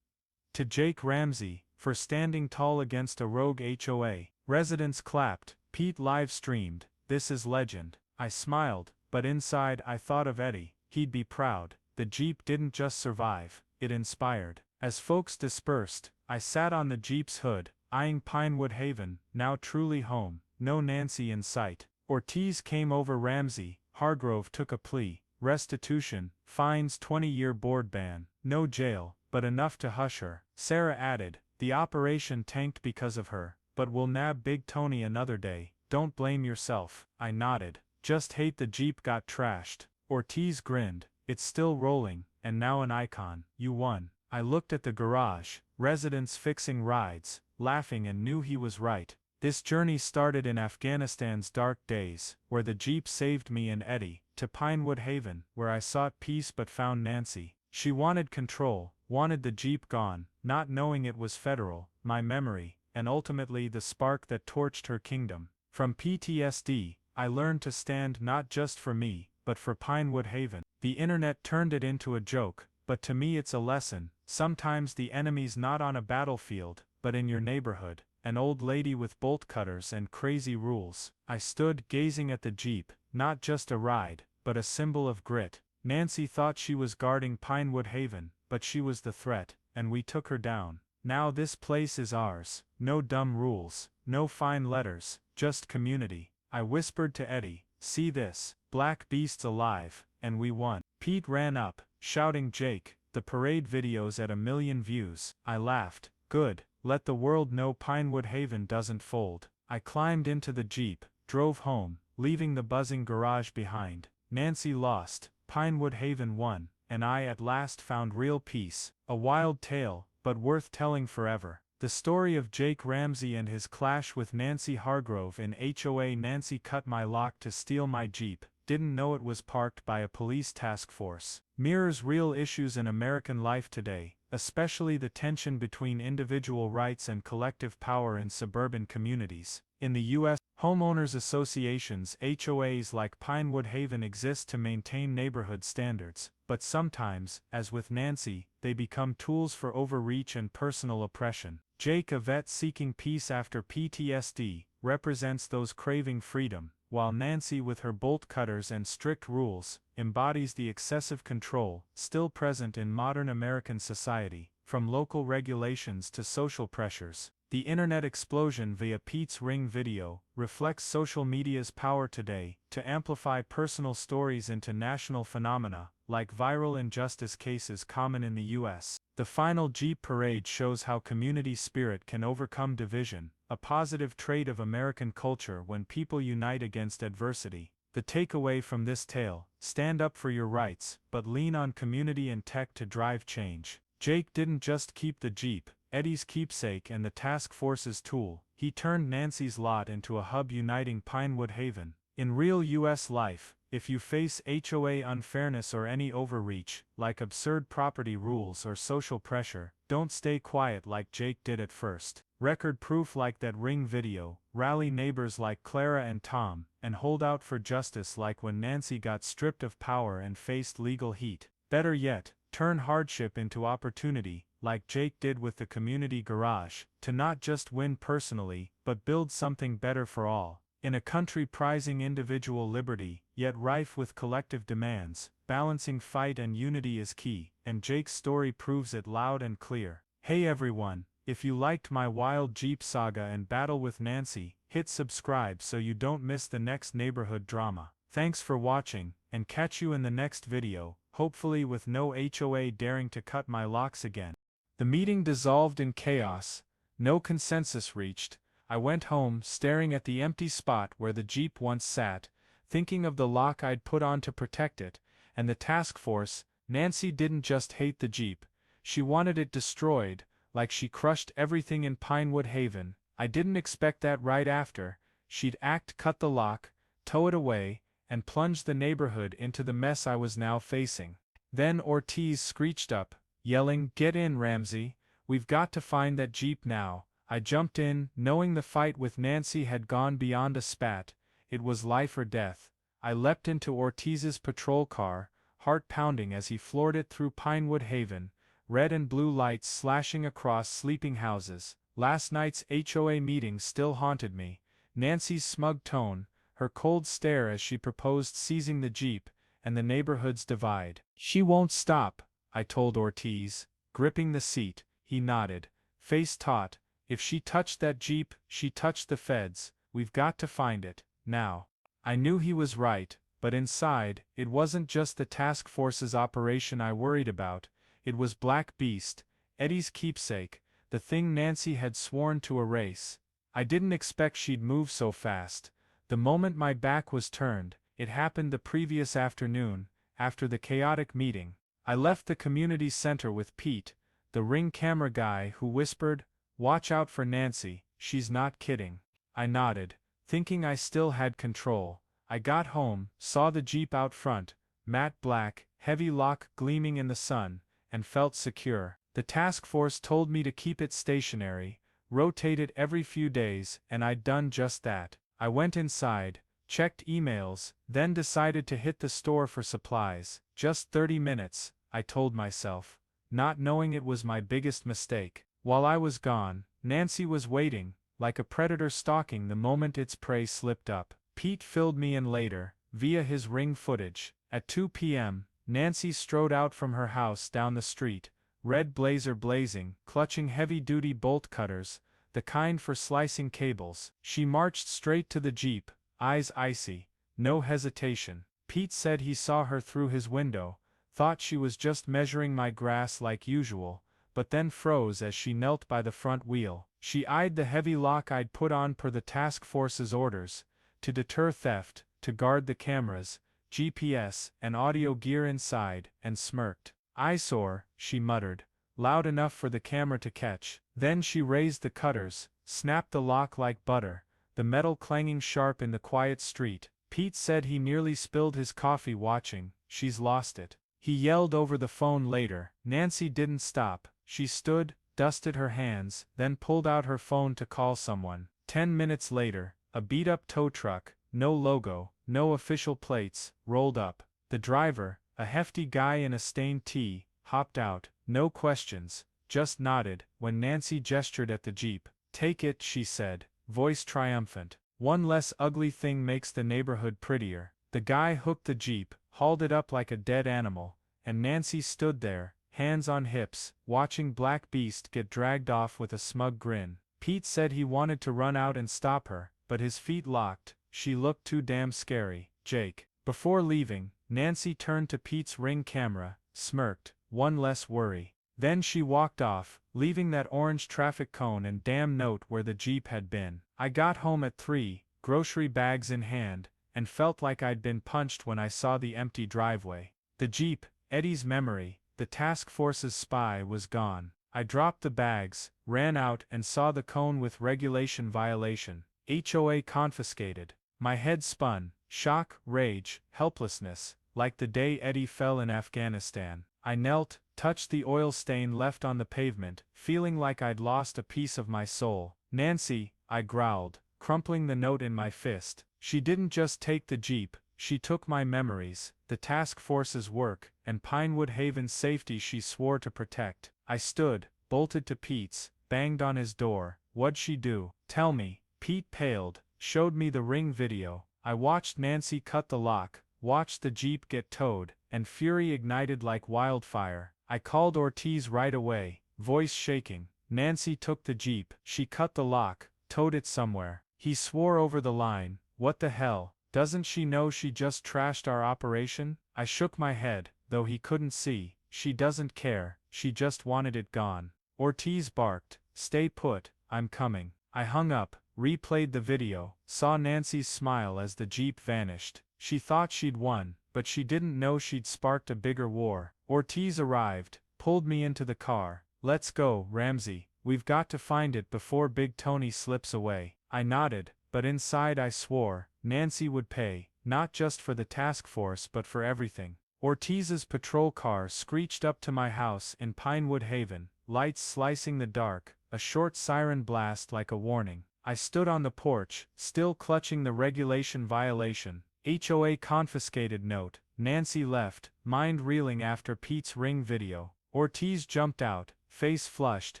To Jake Ramsey, for standing tall against a rogue HOA. Residents clapped. Pete live streamed, this is legend. I smiled, but inside I thought of Eddie, he'd be proud. The Jeep didn't just survive, it inspired. As folks dispersed, I sat on the Jeep's hood, eyeing Pinewood Haven, now truly home, no Nancy in sight. Ortiz came over Ramsey, Hargrove took a plea, restitution, fines 20-year board ban, no jail, but enough to hush her. Sarah added, the operation tanked because of her, but we'll nab Big Tony another day, don't blame yourself. I nodded, just hate the Jeep got trashed. Ortiz grinned, it's still rolling, and now an icon. You won. I looked at the garage, residents fixing rides, laughing and knew he was right. This journey started in Afghanistan's dark days, where the Jeep saved me and Eddie, to Pinewood Haven, where I sought peace but found Nancy. She wanted control, wanted the Jeep gone, not knowing it was federal, my memory, and ultimately the spark that torched her kingdom. From PTSD, I learned to stand not just for me, but for Pinewood Haven. The internet turned it into a joke, but to me it's a lesson. Sometimes the enemy's not on a battlefield, but in your neighborhood. An old lady with bolt cutters and crazy rules. I stood gazing at the Jeep, not just a ride, but a symbol of grit. Nancy thought she was guarding Pinewood Haven, but she was the threat, and we took her down. Now this place is ours. No dumb rules, no fine letters, just community. I whispered to Eddie, see this, Black Beast's alive, and we won. Pete ran up, shouting Jake, the parade video's at 1 million views. I laughed, good, let the world know Pinewood Haven doesn't fold. I climbed into the Jeep, drove home, leaving the buzzing garage behind. Nancy lost, Pinewood Haven won, and I at last found real peace. A wild tale, but worth telling forever. The story of Jake Ramsey and his clash with Nancy Hargrove in HOA. Nancy cut my lock to steal my Jeep, didn't know it was parked by a police task force. Mirrors real issues in American life today, especially the tension between individual rights and collective power in suburban communities. In the U.S., homeowners associations (HOAs) like Pinewood Haven exist to maintain neighborhood standards, but sometimes, as with Nancy, they become tools for overreach and personal oppression. Jake, a vet seeking peace after PTSD, represents those craving freedom, while Nancy, with her bolt cutters and strict rules, embodies the excessive control still present in modern American society. From local regulations to social pressures, the internet explosion via Pete's Ring video reflects social media's power today to amplify personal stories into national phenomena, like viral injustice cases common in the U.S. The final Jeep parade shows how community spirit can overcome division, a positive trait of American culture when people unite against adversity. The takeaway from this tale: stand up for your rights, but lean on community and tech to drive change. Jake didn't just keep the Jeep, Eddie's keepsake and the task force's tool. He turned Nancy's lot into a hub uniting Pinewood Haven. In real U.S. life, if you face HOA unfairness or any overreach, like absurd property rules or social pressure, don't stay quiet like Jake did at first. Record proof like that Ring video, rally neighbors like Clara and Tom, and hold out for justice like when Nancy got stripped of power and faced legal heat. Better yet, turn hardship into opportunity, like Jake did with the community garage, to not just win personally, but build something better for all. In a country prizing individual liberty, yet rife with collective demands, balancing fight and unity is key, and Jake's story proves it loud and clear. Hey everyone, if you liked my wild Jeep saga and battle with Nancy, hit subscribe so you don't miss the next neighborhood drama. Thanks for watching, and catch you in the next video, hopefully with no HOA daring to cut my locks again. The meeting dissolved in chaos, no consensus reached. I went home staring at the empty spot where the Jeep once sat, thinking of the lock I'd put on to protect it, and the task force. Nancy didn't just hate the Jeep, she wanted it destroyed, like she crushed everything in Pinewood Haven. I didn't expect that right after. She'd cut the lock, tow it away, and plunge the neighborhood into the mess I was now facing. Then Ortiz screeched up, yelling, "Get in, Ramsey, we've got to find that Jeep now." I jumped in, knowing the fight with Nancy had gone beyond a spat. It was life or death. I leapt into Ortiz's patrol car, heart pounding as he floored it through Pinewood Haven, red and blue lights slashing across sleeping houses. Last night's HOA meeting still haunted me. Nancy's smug tone, her cold stare as she proposed seizing the Jeep, and the neighborhood's divide. "She won't stop," I told Ortiz, gripping the seat. He nodded, face taut. "If she touched that Jeep, she touched the feds. We've got to find it, now." I knew he was right, but inside, it wasn't just the task force's operation I worried about, it was Black Beast, Eddie's keepsake, the thing Nancy had sworn to erase. I didn't expect she'd move so fast. The moment my back was turned, it happened the previous afternoon, after the chaotic meeting. I left the community center with Pete, the Ring camera guy, who whispered, "Watch out for Nancy, she's not kidding." I nodded, thinking I still had control. I got home, saw the Jeep out front, matte black, heavy lock gleaming in the sun, and felt secure. The task force told me to keep it stationary, rotate it every few days, and I'd done just that. I went inside, checked emails, then decided to hit the store for supplies. Just 30 minutes, I told myself, not knowing it was my biggest mistake. While I was gone, Nancy was waiting, like a predator stalking the moment its prey slipped up. Pete filled me in later, via his Ring footage. At 2 p.m., Nancy strode out from her house down the street, red blazer blazing, clutching heavy-duty bolt cutters, the kind for slicing cables. She marched straight to the Jeep, eyes icy, no hesitation. Pete said he saw her through his window, thought she was just measuring my grass like usual, but then froze as she knelt by the front wheel. She eyed the heavy lock I'd put on per the task force's orders, to deter theft, to guard the cameras, GPS, and audio gear inside, and smirked. "Eyesore," she muttered, loud enough for the camera to catch. Then she raised the cutters, snapped the lock like butter, the metal clanging sharp in the quiet street. Pete said he nearly spilled his coffee watching. "She's lost it," he yelled over the phone later. Nancy didn't stop. She stood, dusted her hands, then pulled out her phone to call someone. 10 minutes later, a beat-up tow truck, no logo, no official plates, rolled up. The driver, a hefty guy in a stained tee, hopped out, no questions, just nodded, when Nancy gestured at the Jeep. "Take it," she said, voice triumphant. "One less ugly thing makes the neighborhood prettier." The guy hooked the Jeep, hauled it up like a dead animal, and Nancy stood there, hands on hips, watching Black Beast get dragged off with a smug grin. Pete said he wanted to run out and stop her, but his feet locked. She looked too damn scary. "Jake." Before leaving, Nancy turned to Pete's Ring camera, smirked, "One less worry." Then she walked off, leaving that orange traffic cone and damn note where the Jeep had been. I got home at 3, grocery bags in hand, and felt like I'd been punched when I saw the empty driveway. The Jeep, Eddie's memory, the task force's spy, was gone. I dropped the bags, ran out and saw the cone with regulation violation, HOA confiscated. My head spun, shock, rage, helplessness, like the day Eddie fell in Afghanistan. I knelt, touched the oil stain left on the pavement, feeling like I'd lost a piece of my soul. "Nancy," I growled, crumpling the note in my fist. "She didn't just take the Jeep, she took my memories, the task force's work, and Pinewood Haven's safety she swore to protect." I stood, bolted to Pete's, banged on his door. What'd she do? Tell me. Pete paled, showed me the ring video. I watched Nancy cut the lock, watched the Jeep get towed, and fury ignited like wildfire. I called Ortiz right away, voice shaking. Nancy took the Jeep, she cut the lock, towed it somewhere. He swore over the line. What the hell? Doesn't she know she just trashed our operation? I shook my head, though he couldn't see. She doesn't care, she just wanted it gone. Ortiz barked, stay put, I'm coming. I hung up, replayed the video, saw Nancy's smile as the Jeep vanished. She thought she'd won, but she didn't know she'd sparked a bigger war. Ortiz arrived, pulled me into the car. Let's go, Ramsey, we've got to find it before Big Tony slips away. I nodded, but inside I swore, Nancy would pay, not just for the task force but for everything. Ortiz's patrol car screeched up to my house in Pinewood Haven, lights slicing the dark, a short siren blast like a warning. I stood on the porch, still clutching the regulation violation. HOA confiscated note. Nancy left, mind reeling after Pete's ring video. Ortiz jumped out, face flushed,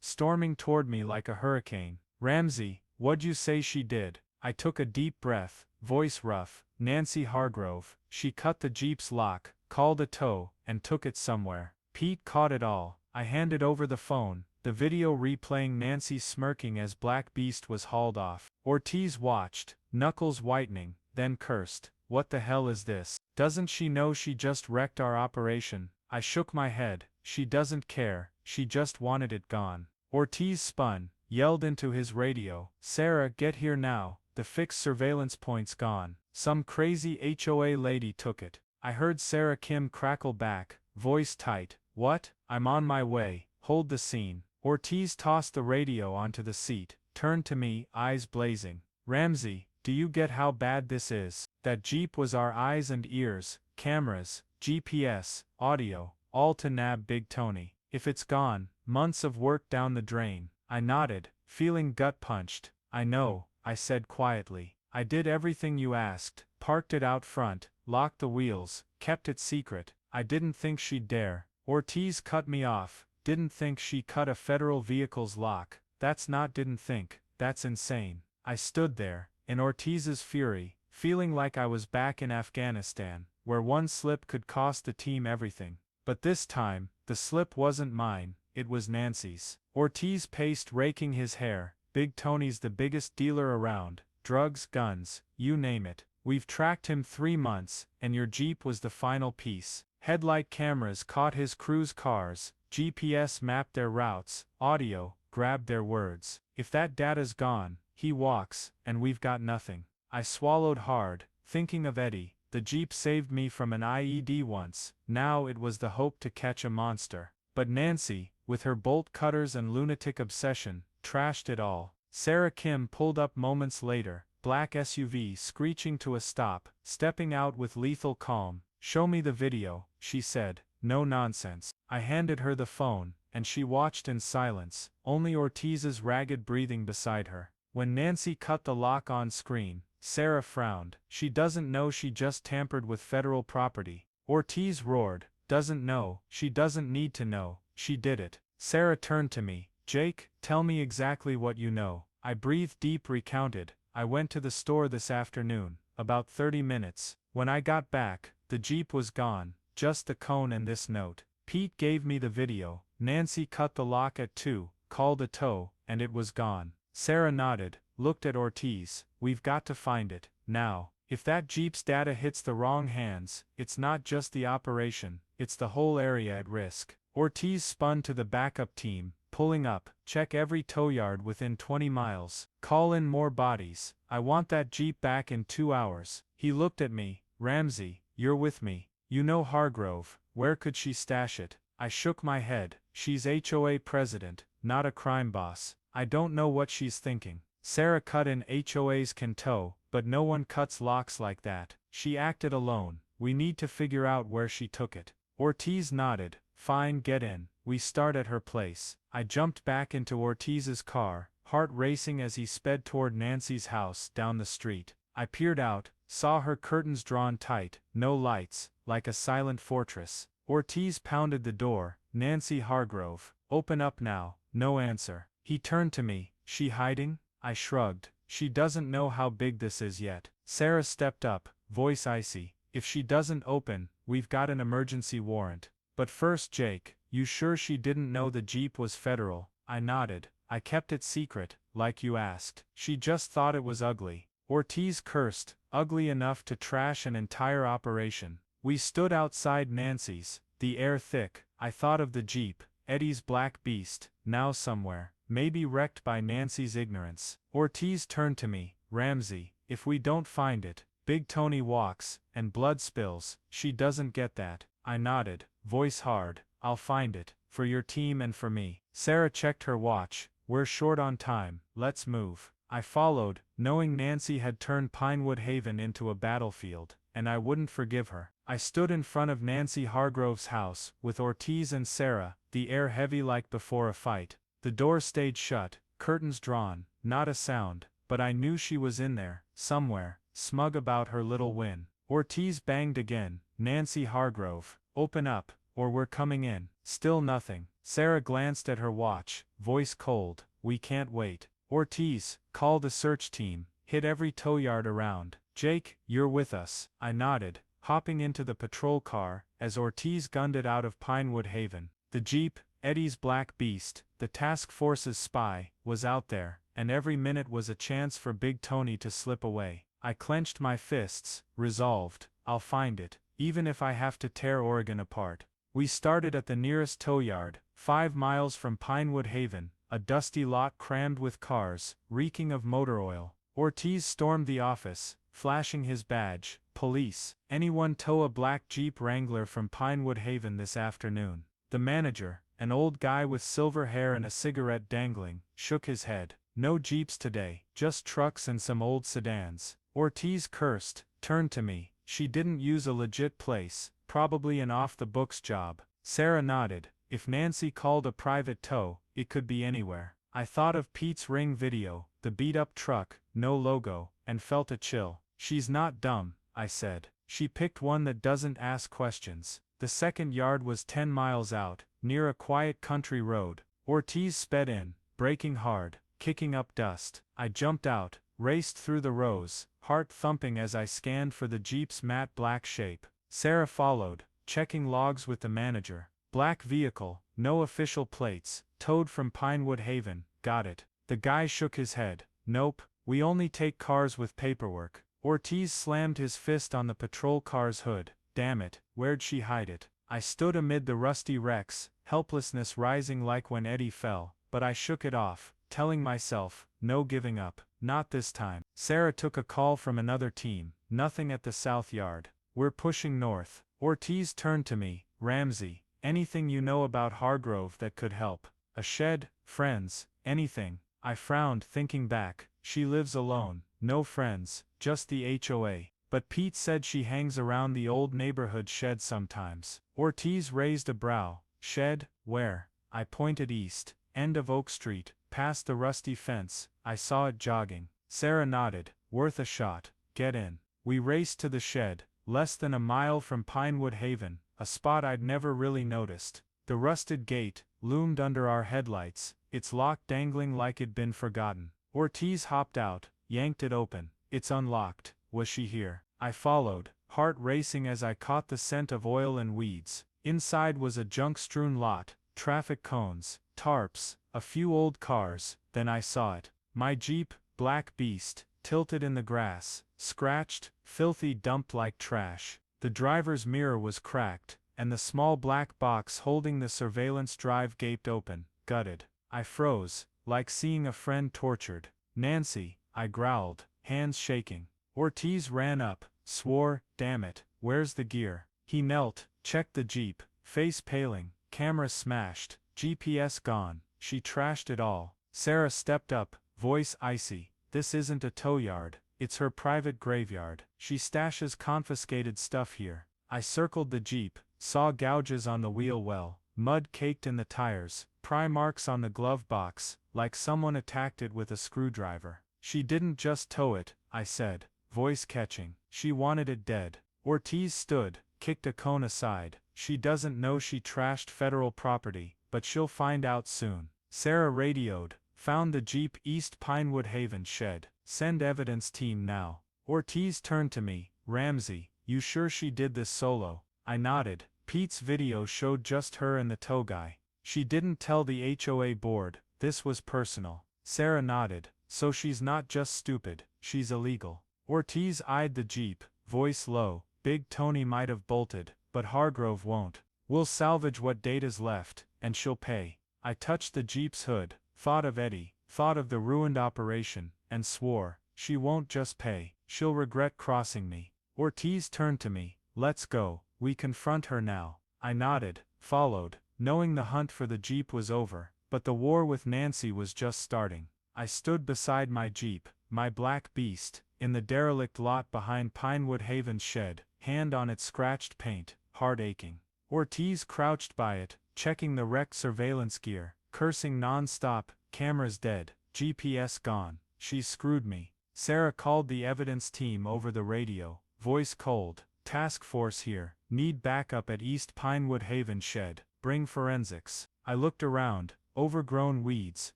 storming toward me like a hurricane. Ramsey, what'd you say she did? I took a deep breath, voice rough. Nancy Hargrove. She cut the Jeep's lock, called a tow, and took it somewhere. Pete caught it all. I handed over the phone, the video replaying Nancy smirking as Black Beast was hauled off. Ortiz watched, knuckles whitening, then cursed. What the hell is this? Doesn't she know she just wrecked our operation? I shook my head. She doesn't care, she just wanted it gone. Ortiz spun, yelled into his radio. Sarah, get here now, the fixed surveillance point's gone. Some crazy HOA lady took it. I heard Sarah Kim crackle back, voice tight. What? I'm on my way, hold the scene. Ortiz tossed the radio onto the seat, turned to me, eyes blazing. Ramsey, do you get how bad this is? That Jeep was our eyes and ears, cameras, GPS, audio, all to nab Big Tony. If it's gone, months of work down the drain. I nodded, feeling gut-punched. I know, I said quietly. I did everything you asked, parked it out front, locked the wheels, kept it secret. I didn't think she'd dare. Ortiz cut me off. Didn't think she cut a federal vehicle's lock. That's not didn't think, that's insane. I stood there, in Ortiz's fury, feeling like I was back in Afghanistan, where one slip could cost the team everything. But this time, the slip wasn't mine, it was Nancy's. Ortiz paced, raking his hair. Big Tony's the biggest dealer around, drugs, guns, you name it. We've tracked him 3 months, and your Jeep was the final piece. Headlight cameras caught his cruise cars, GPS mapped their routes, audio grabbed their words. If that data's gone, he walks, and we've got nothing. I swallowed hard, thinking of Eddie. The Jeep saved me from an IED once, now it was the hope to catch a monster. But Nancy, with her bolt cutters and lunatic obsession, trashed it all. Sarah Kim pulled up moments later, black SUV screeching to a stop, stepping out with lethal calm. Show me the video, she said. No nonsense. I handed her the phone, and she watched in silence, only Ortiz's ragged breathing beside her. When Nancy cut the lock on screen, Sarah frowned. She doesn't know she just tampered with federal property. Ortiz roared. Doesn't know, she doesn't need to know, she did it. Sarah turned to me. Jake, tell me exactly what you know. I breathed deep, recounted. I went to the store this afternoon, about 30 minutes. When I got back, the Jeep was gone, just the cone and this note. Pete gave me the video. Nancy cut the lock at 2, called a tow, and it was gone. Sarah nodded, looked at Ortiz. We've got to find it, now. If that Jeep's data hits the wrong hands, it's not just the operation, it's the whole area at risk. Ortiz spun to the backup team, pulling up, check every tow yard within 20 miles. Call in more bodies. I want that Jeep back in 2 hours. He looked at me. Ramsey, you're with me. You know Hargrove, where could she stash it? I shook my head. She's HOA president, not a crime boss. I don't know what she's thinking. Sarah cut in. HOAs can tow, but no one cuts locks like that. She acted alone. We need to figure out where she took it. Ortiz nodded. Fine, get in. We start at her place. I jumped back into Ortiz's car, heart racing as he sped toward Nancy's house down the street. I peered out, saw her curtains drawn tight, no lights, like a silent fortress. Ortiz pounded the door. Nancy Hargrove, Open up now. No answer. He turned to me. She hiding? I shrugged. She doesn't know how big this is yet. Sarah stepped up, voice icy. If she doesn't open, we've got an emergency warrant. But first, Jake, you sure she didn't know the Jeep was federal? I nodded. I kept it secret, like you asked. She just thought it was ugly. Ortiz cursed, ugly enough to trash an entire operation. We stood outside Nancy's, the air thick. I thought of the Jeep, Eddie's black beast, now somewhere, maybe wrecked by Nancy's ignorance. Ortiz turned to me. Ramsey, if we don't find it, Big Tony walks, and blood spills. She doesn't get that. I nodded, voice hard. I'll find it, for your team and for me. Sarah checked her watch. We're short on time, let's move. I followed, knowing Nancy had turned Pinewood Haven into a battlefield, and I wouldn't forgive her. I stood in front of Nancy Hargrove's house, with Ortiz and Sarah, the air heavy like before a fight. The door stayed shut, curtains drawn, not a sound, but I knew she was in there, somewhere, smug about her little win. Ortiz banged again. Nancy Hargrove, open up, or we're coming in. Still nothing. Sarah glanced at her watch, voice cold. We can't wait. Ortiz, call the search team, hit every tow yard around. Jake, you're with us. I nodded, hopping into the patrol car, as Ortiz gunned it out of Pinewood Haven. The Jeep, Eddie's black beast, the task force's spy, was out there, and every minute was a chance for Big Tony to slip away. I clenched my fists, resolved, I'll find it, even if I have to tear Oregon apart. We started at the nearest tow yard, 5 miles from Pinewood Haven, a dusty lot crammed with cars, reeking of motor oil. Ortiz stormed the office, flashing his badge. Police. Anyone tow a black Jeep Wrangler from Pinewood Haven this afternoon? The manager, an old guy with silver hair and a cigarette dangling, shook his head. No Jeeps today, just trucks and some old sedans. Ortiz cursed, turned to me. She didn't use a legit place, probably an off-the-books job. Sarah nodded. If Nancy called a private tow, it could be anywhere. I thought of Pete's Ring video, the beat-up truck, no logo, and felt a chill. She's not dumb, I said. She picked one that doesn't ask questions. The second yard was 10 miles out, near a quiet country road. Ortiz sped in, braking hard, kicking up dust. I jumped out, raced through the rows, heart thumping as I scanned for the Jeep's matte black shape. Sarah followed, checking logs with the manager. Black vehicle, no official plates, towed from Pinewood Haven. Got it. The guy shook his head. Nope, we only take cars with paperwork. Ortiz slammed his fist on the patrol car's hood. Damn it, where'd she hide it? I stood amid the rusty wrecks, helplessness rising like when Eddie fell, but I shook it off, telling myself, no giving up, not this time. Sarah took a call from another team. Nothing at the south yard. We're pushing north. Ortiz turned to me. Ramsey, anything you know about Hargrove that could help? A shed, friends, anything. I frowned, thinking back. She lives alone, no friends, just the HOA. But Pete said she hangs around the old neighborhood shed sometimes. Ortiz raised a brow. Shed, where? I pointed east, end of Oak Street, past the rusty fence. I saw it jogging. Sarah nodded. Worth a shot. Get in. We raced to the shed, less than a mile from Pinewood Haven, a spot I'd never really noticed. The rusted gate loomed under our headlights, its lock dangling like it'd been forgotten. Ortiz hopped out, yanked it open. It's unlocked. Was she here? I followed, heart racing as I caught the scent of oil and weeds. Inside was a junk-strewn lot, traffic cones, tarps, a few old cars. Then I saw it. My Jeep, black beast, tilted in the grass, scratched, filthy, dumped like trash. The driver's mirror was cracked, and the small black box holding the surveillance drive gaped open. Gutted. I froze, like seeing a friend tortured. Nancy, I growled, hands shaking. Ortiz ran up, swore, damn it, where's the gear? He knelt, checked the Jeep, face paling, camera smashed, GPS gone. She trashed it all. Sarah stepped up, voice icy. This isn't a tow yard, it's her private graveyard. She stashes confiscated stuff here. I circled the Jeep, saw gouges on the wheel well, mud caked in the tires, pry marks on the glove box, like someone attacked it with a screwdriver. She didn't just tow it, I said, voice catching. She wanted it dead. Ortiz stood, kicked a cone aside. She doesn't know she trashed federal property. but she'll find out soon. Sarah radioed, found the Jeep East Pinewood Haven shed. Send evidence team now. Ortiz turned to me, Ramsey, you sure she did this solo? I nodded. Pete's video showed just her and the tow guy. She didn't tell the HOA board, this was personal. Sarah nodded, so she's not just stupid, she's illegal. Ortiz eyed the Jeep, voice low, Big Tony might have bolted, but Hargrove won't. We'll salvage what data's left, and she'll pay. I touched the Jeep's hood, thought of Eddie, thought of the ruined operation, and swore, she won't just pay, she'll regret crossing me. Ortiz turned to me, let's go, we confront her now. I nodded, followed, knowing the hunt for the Jeep was over, but the war with Nancy was just starting. I stood beside my Jeep, my black beast, in the derelict lot behind Pinewood Haven's shed, hand on its scratched paint, heart aching. Ortiz crouched by it, checking the wrecked surveillance gear, cursing non-stop, cameras dead, GPS gone, she's screwed me. Sarah called the evidence team over the radio, voice cold, task force here, need backup at East Pinewood Haven shed, bring forensics. I looked around, overgrown weeds,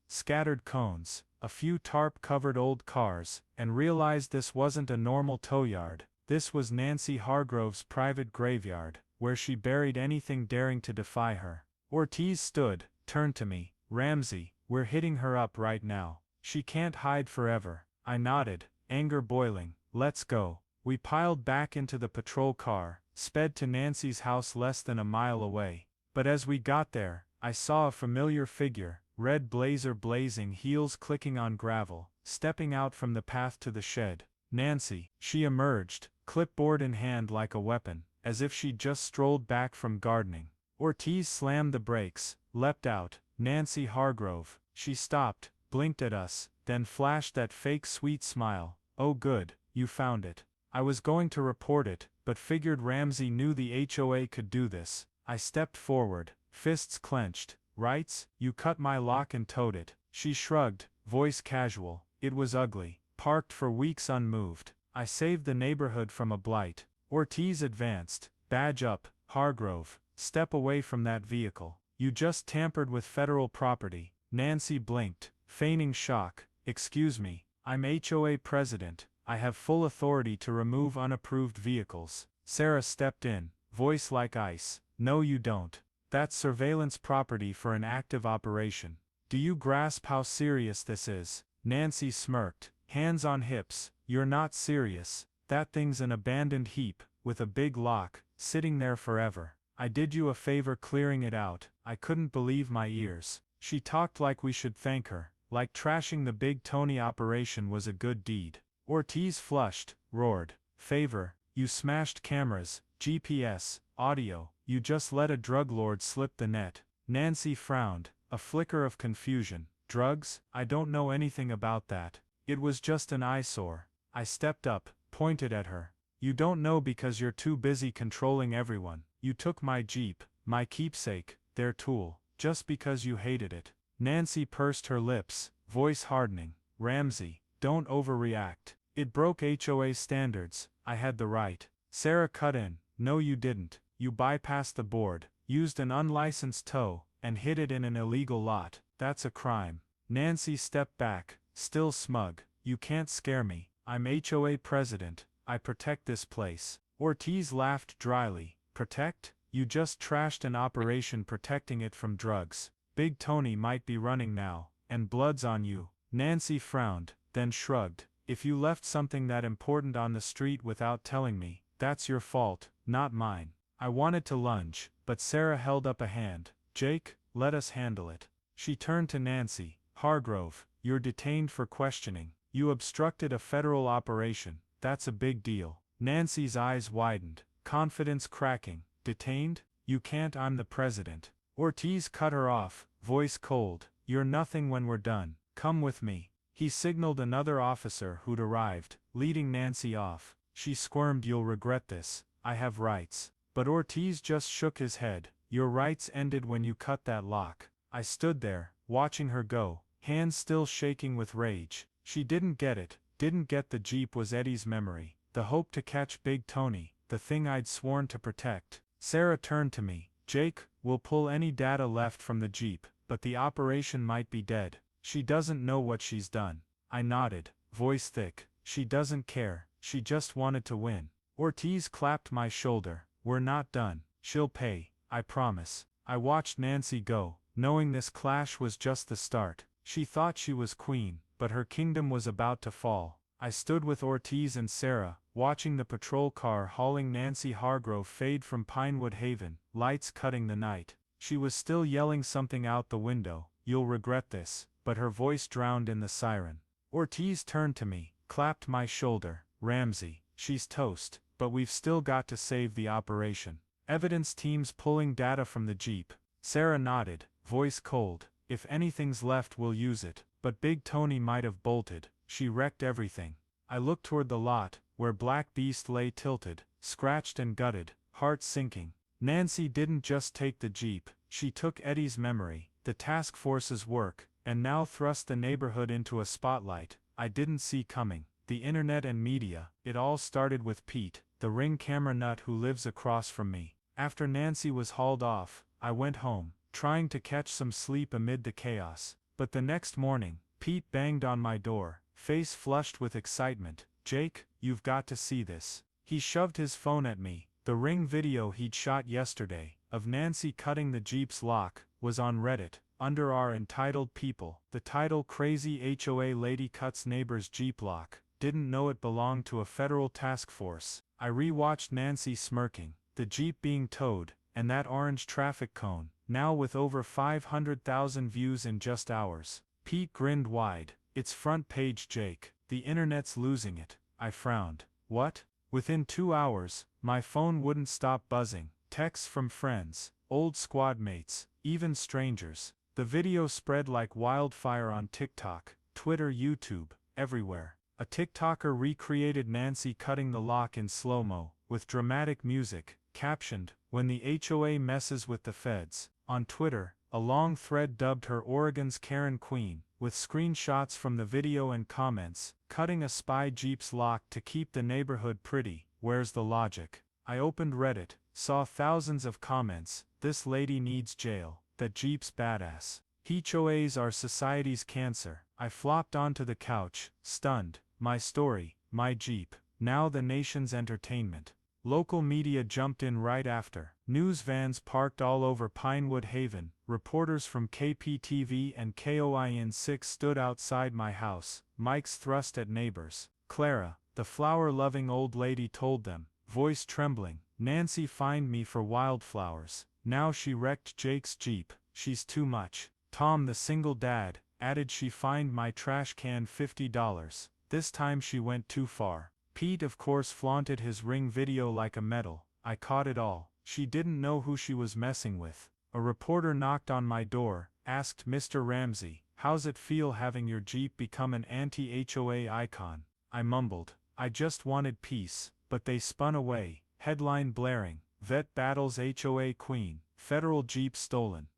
scattered cones, a few tarp-covered old cars, and realized this wasn't a normal tow yard, this was Nancy Hargrove's private graveyard, where she buried anything daring to defy her. Ortiz stood, turned to me, Ramsey, we're hitting her up right now. She can't hide forever. I nodded, anger boiling, let's go. We piled back into the patrol car, sped to Nancy's house less than a mile away. But as we got there, I saw a familiar figure, red blazer blazing, heels clicking on gravel, stepping out from the path to the shed. Nancy, she emerged, clipboard in hand like a weapon, as if she'd just strolled back from gardening. Ortiz slammed the brakes, leapt out, Nancy Hargrove. She stopped, blinked at us, then flashed that fake sweet smile. Oh good, you found it. I was going to report it, but figured Ramsey knew the HOA could do this. I stepped forward, fists clenched. Rights, you cut my lock and towed it. She shrugged, voice casual, it was ugly, parked for weeks unmoved. I saved the neighborhood from a blight. Ortiz advanced, badge up, Hargrove, step away from that vehicle. You just tampered with federal property. Nancy blinked, feigning shock. Excuse me, I'm HOA president, I have full authority to remove unapproved vehicles. Sarah stepped in, voice like ice. No you don't. That's surveillance property for an active operation. Do you grasp how serious this is? Nancy smirked, hands on hips. You're not serious. That thing's an abandoned heap, with a big lock, sitting there forever. I did you a favor clearing it out. I couldn't believe my ears. She talked like we should thank her, like trashing the Big Tony operation was a good deed. Ortiz flushed, roared, favor, you smashed cameras, GPS, audio, you just let a drug lord slip the net. Nancy frowned, a flicker of confusion. Drugs? I don't know anything about that. It was just an eyesore. I stepped up, pointed at her. You don't know because you're too busy controlling everyone. You took my Jeep, my keepsake, their tool, just because you hated it. Nancy pursed her lips, voice hardening. Ramsey, don't overreact. It broke HOA standards. I had the right. Sarah cut in. No you didn't. You bypassed the board, used an unlicensed tow, and hid it in an illegal lot. That's a crime. Nancy stepped back, still smug. You can't scare me. I'm HOA president. I protect this place. Ortiz laughed dryly. Protect? You just trashed an operation protecting it from drugs. Big Tony might be running now, and blood's on you. Nancy frowned, then shrugged. If you left something that important on the street without telling me, that's your fault, not mine. I wanted to lunge, but Sarah held up a hand. Jake, let us handle it. She turned to Nancy. Hargrove, you're detained for questioning. You obstructed a federal operation. That's a big deal. Nancy's eyes widened, confidence cracking. Detained? You can't, I'm the president. Ortiz cut her off, voice cold. You're nothing when we're done. Come with me. He signaled another officer who'd arrived, leading Nancy off. She squirmed. You'll regret this. I have rights. But Ortiz just shook his head. Your rights ended when you cut that lock. I stood there, watching her go, hands still shaking with rage. She didn't get it, didn't get the Jeep was Eddie's memory, the hope to catch Big Tony, the thing I'd sworn to protect. Sarah turned to me. Jake, we'll pull any data left from the Jeep, but the operation might be dead. She doesn't know what she's done. I nodded, voice thick. She doesn't care, she just wanted to win. Ortiz clapped my shoulder. We're not done. She'll pay, I promise. I watched Nancy go, knowing this clash was just the start. She thought she was queen, but her kingdom was about to fall. I stood with Ortiz and Sarah, watching the patrol car hauling Nancy Hargrove fade from Pinewood Haven, lights cutting the night. She was still yelling something out the window, "You'll regret this," but her voice drowned in the siren. Ortiz turned to me, clapped my shoulder. "Ramsey, she's toast, but we've still got to save the operation. Evidence teams pulling data from the Jeep." Sarah nodded, voice cold. "If anything's left we'll use it, but Big Tony might have bolted. She wrecked everything." I looked toward the lot, where Black Beast lay tilted, scratched and gutted, heart sinking. Nancy didn't just take the Jeep, she took Eddie's memory, the task force's work, and now thrust the neighborhood into a spotlight I didn't see coming. The internet and media. It all started with Pete, the Ring camera nut who lives across from me. After Nancy was hauled off, I went home, trying to catch some sleep amid the chaos. But the next morning, Pete banged on my door, face flushed with excitement. "Jake, you've got to see this." He shoved his phone at me. The Ring video he'd shot yesterday, of Nancy cutting the Jeep's lock, was on Reddit, under our entitled people. The title, "Crazy HOA Lady Cuts Neighbor's Jeep Lock." Didn't know it belonged to a federal task force. I re-watched Nancy smirking, the Jeep being towed, and that orange traffic cone, now with over 500,000 views in just hours. Pete grinned wide. "It's front page, Jake. The internet's losing it." I frowned. "What?" Within 2 hours, my phone wouldn't stop buzzing. Texts from friends, old squad mates, even strangers. The video spread like wildfire on TikTok, Twitter, YouTube, everywhere. A TikToker recreated Nancy cutting the lock in slow-mo, with dramatic music, captioned, "When the HOA messes with the feds." On Twitter, a long thread dubbed her Oregon's Karen Queen, with screenshots from the video and comments, "Cutting a spy Jeep's lock to keep the neighborhood pretty, where's the logic?" I opened Reddit, saw thousands of comments, "This lady needs jail," "That Jeep's badass." HOAs are society's cancer. I flopped onto the couch, stunned. My story, my Jeep, now the nation's entertainment. Local media jumped in right after. News vans parked all over Pinewood Haven. Reporters from KPTV and KOIN6 stood outside my house, mics thrust at neighbors. Clara, the flower-loving old lady, told them, voice trembling, "Nancy fined me for wildflowers. Now she wrecked Jake's Jeep. She's too much." Tom, the single dad, added, "She fined my trash can $50. This time she went too far." Pete of course flaunted his Ring video like a medal. I caught it all. She didn't know who she was messing with. A reporter knocked on my door, asked, "Mr. Ramsey, how's it feel having your Jeep become an anti-HOA icon?" I mumbled, "I just wanted peace," but they spun away, headline blaring, "Vet battles HOA queen, federal Jeep stolen."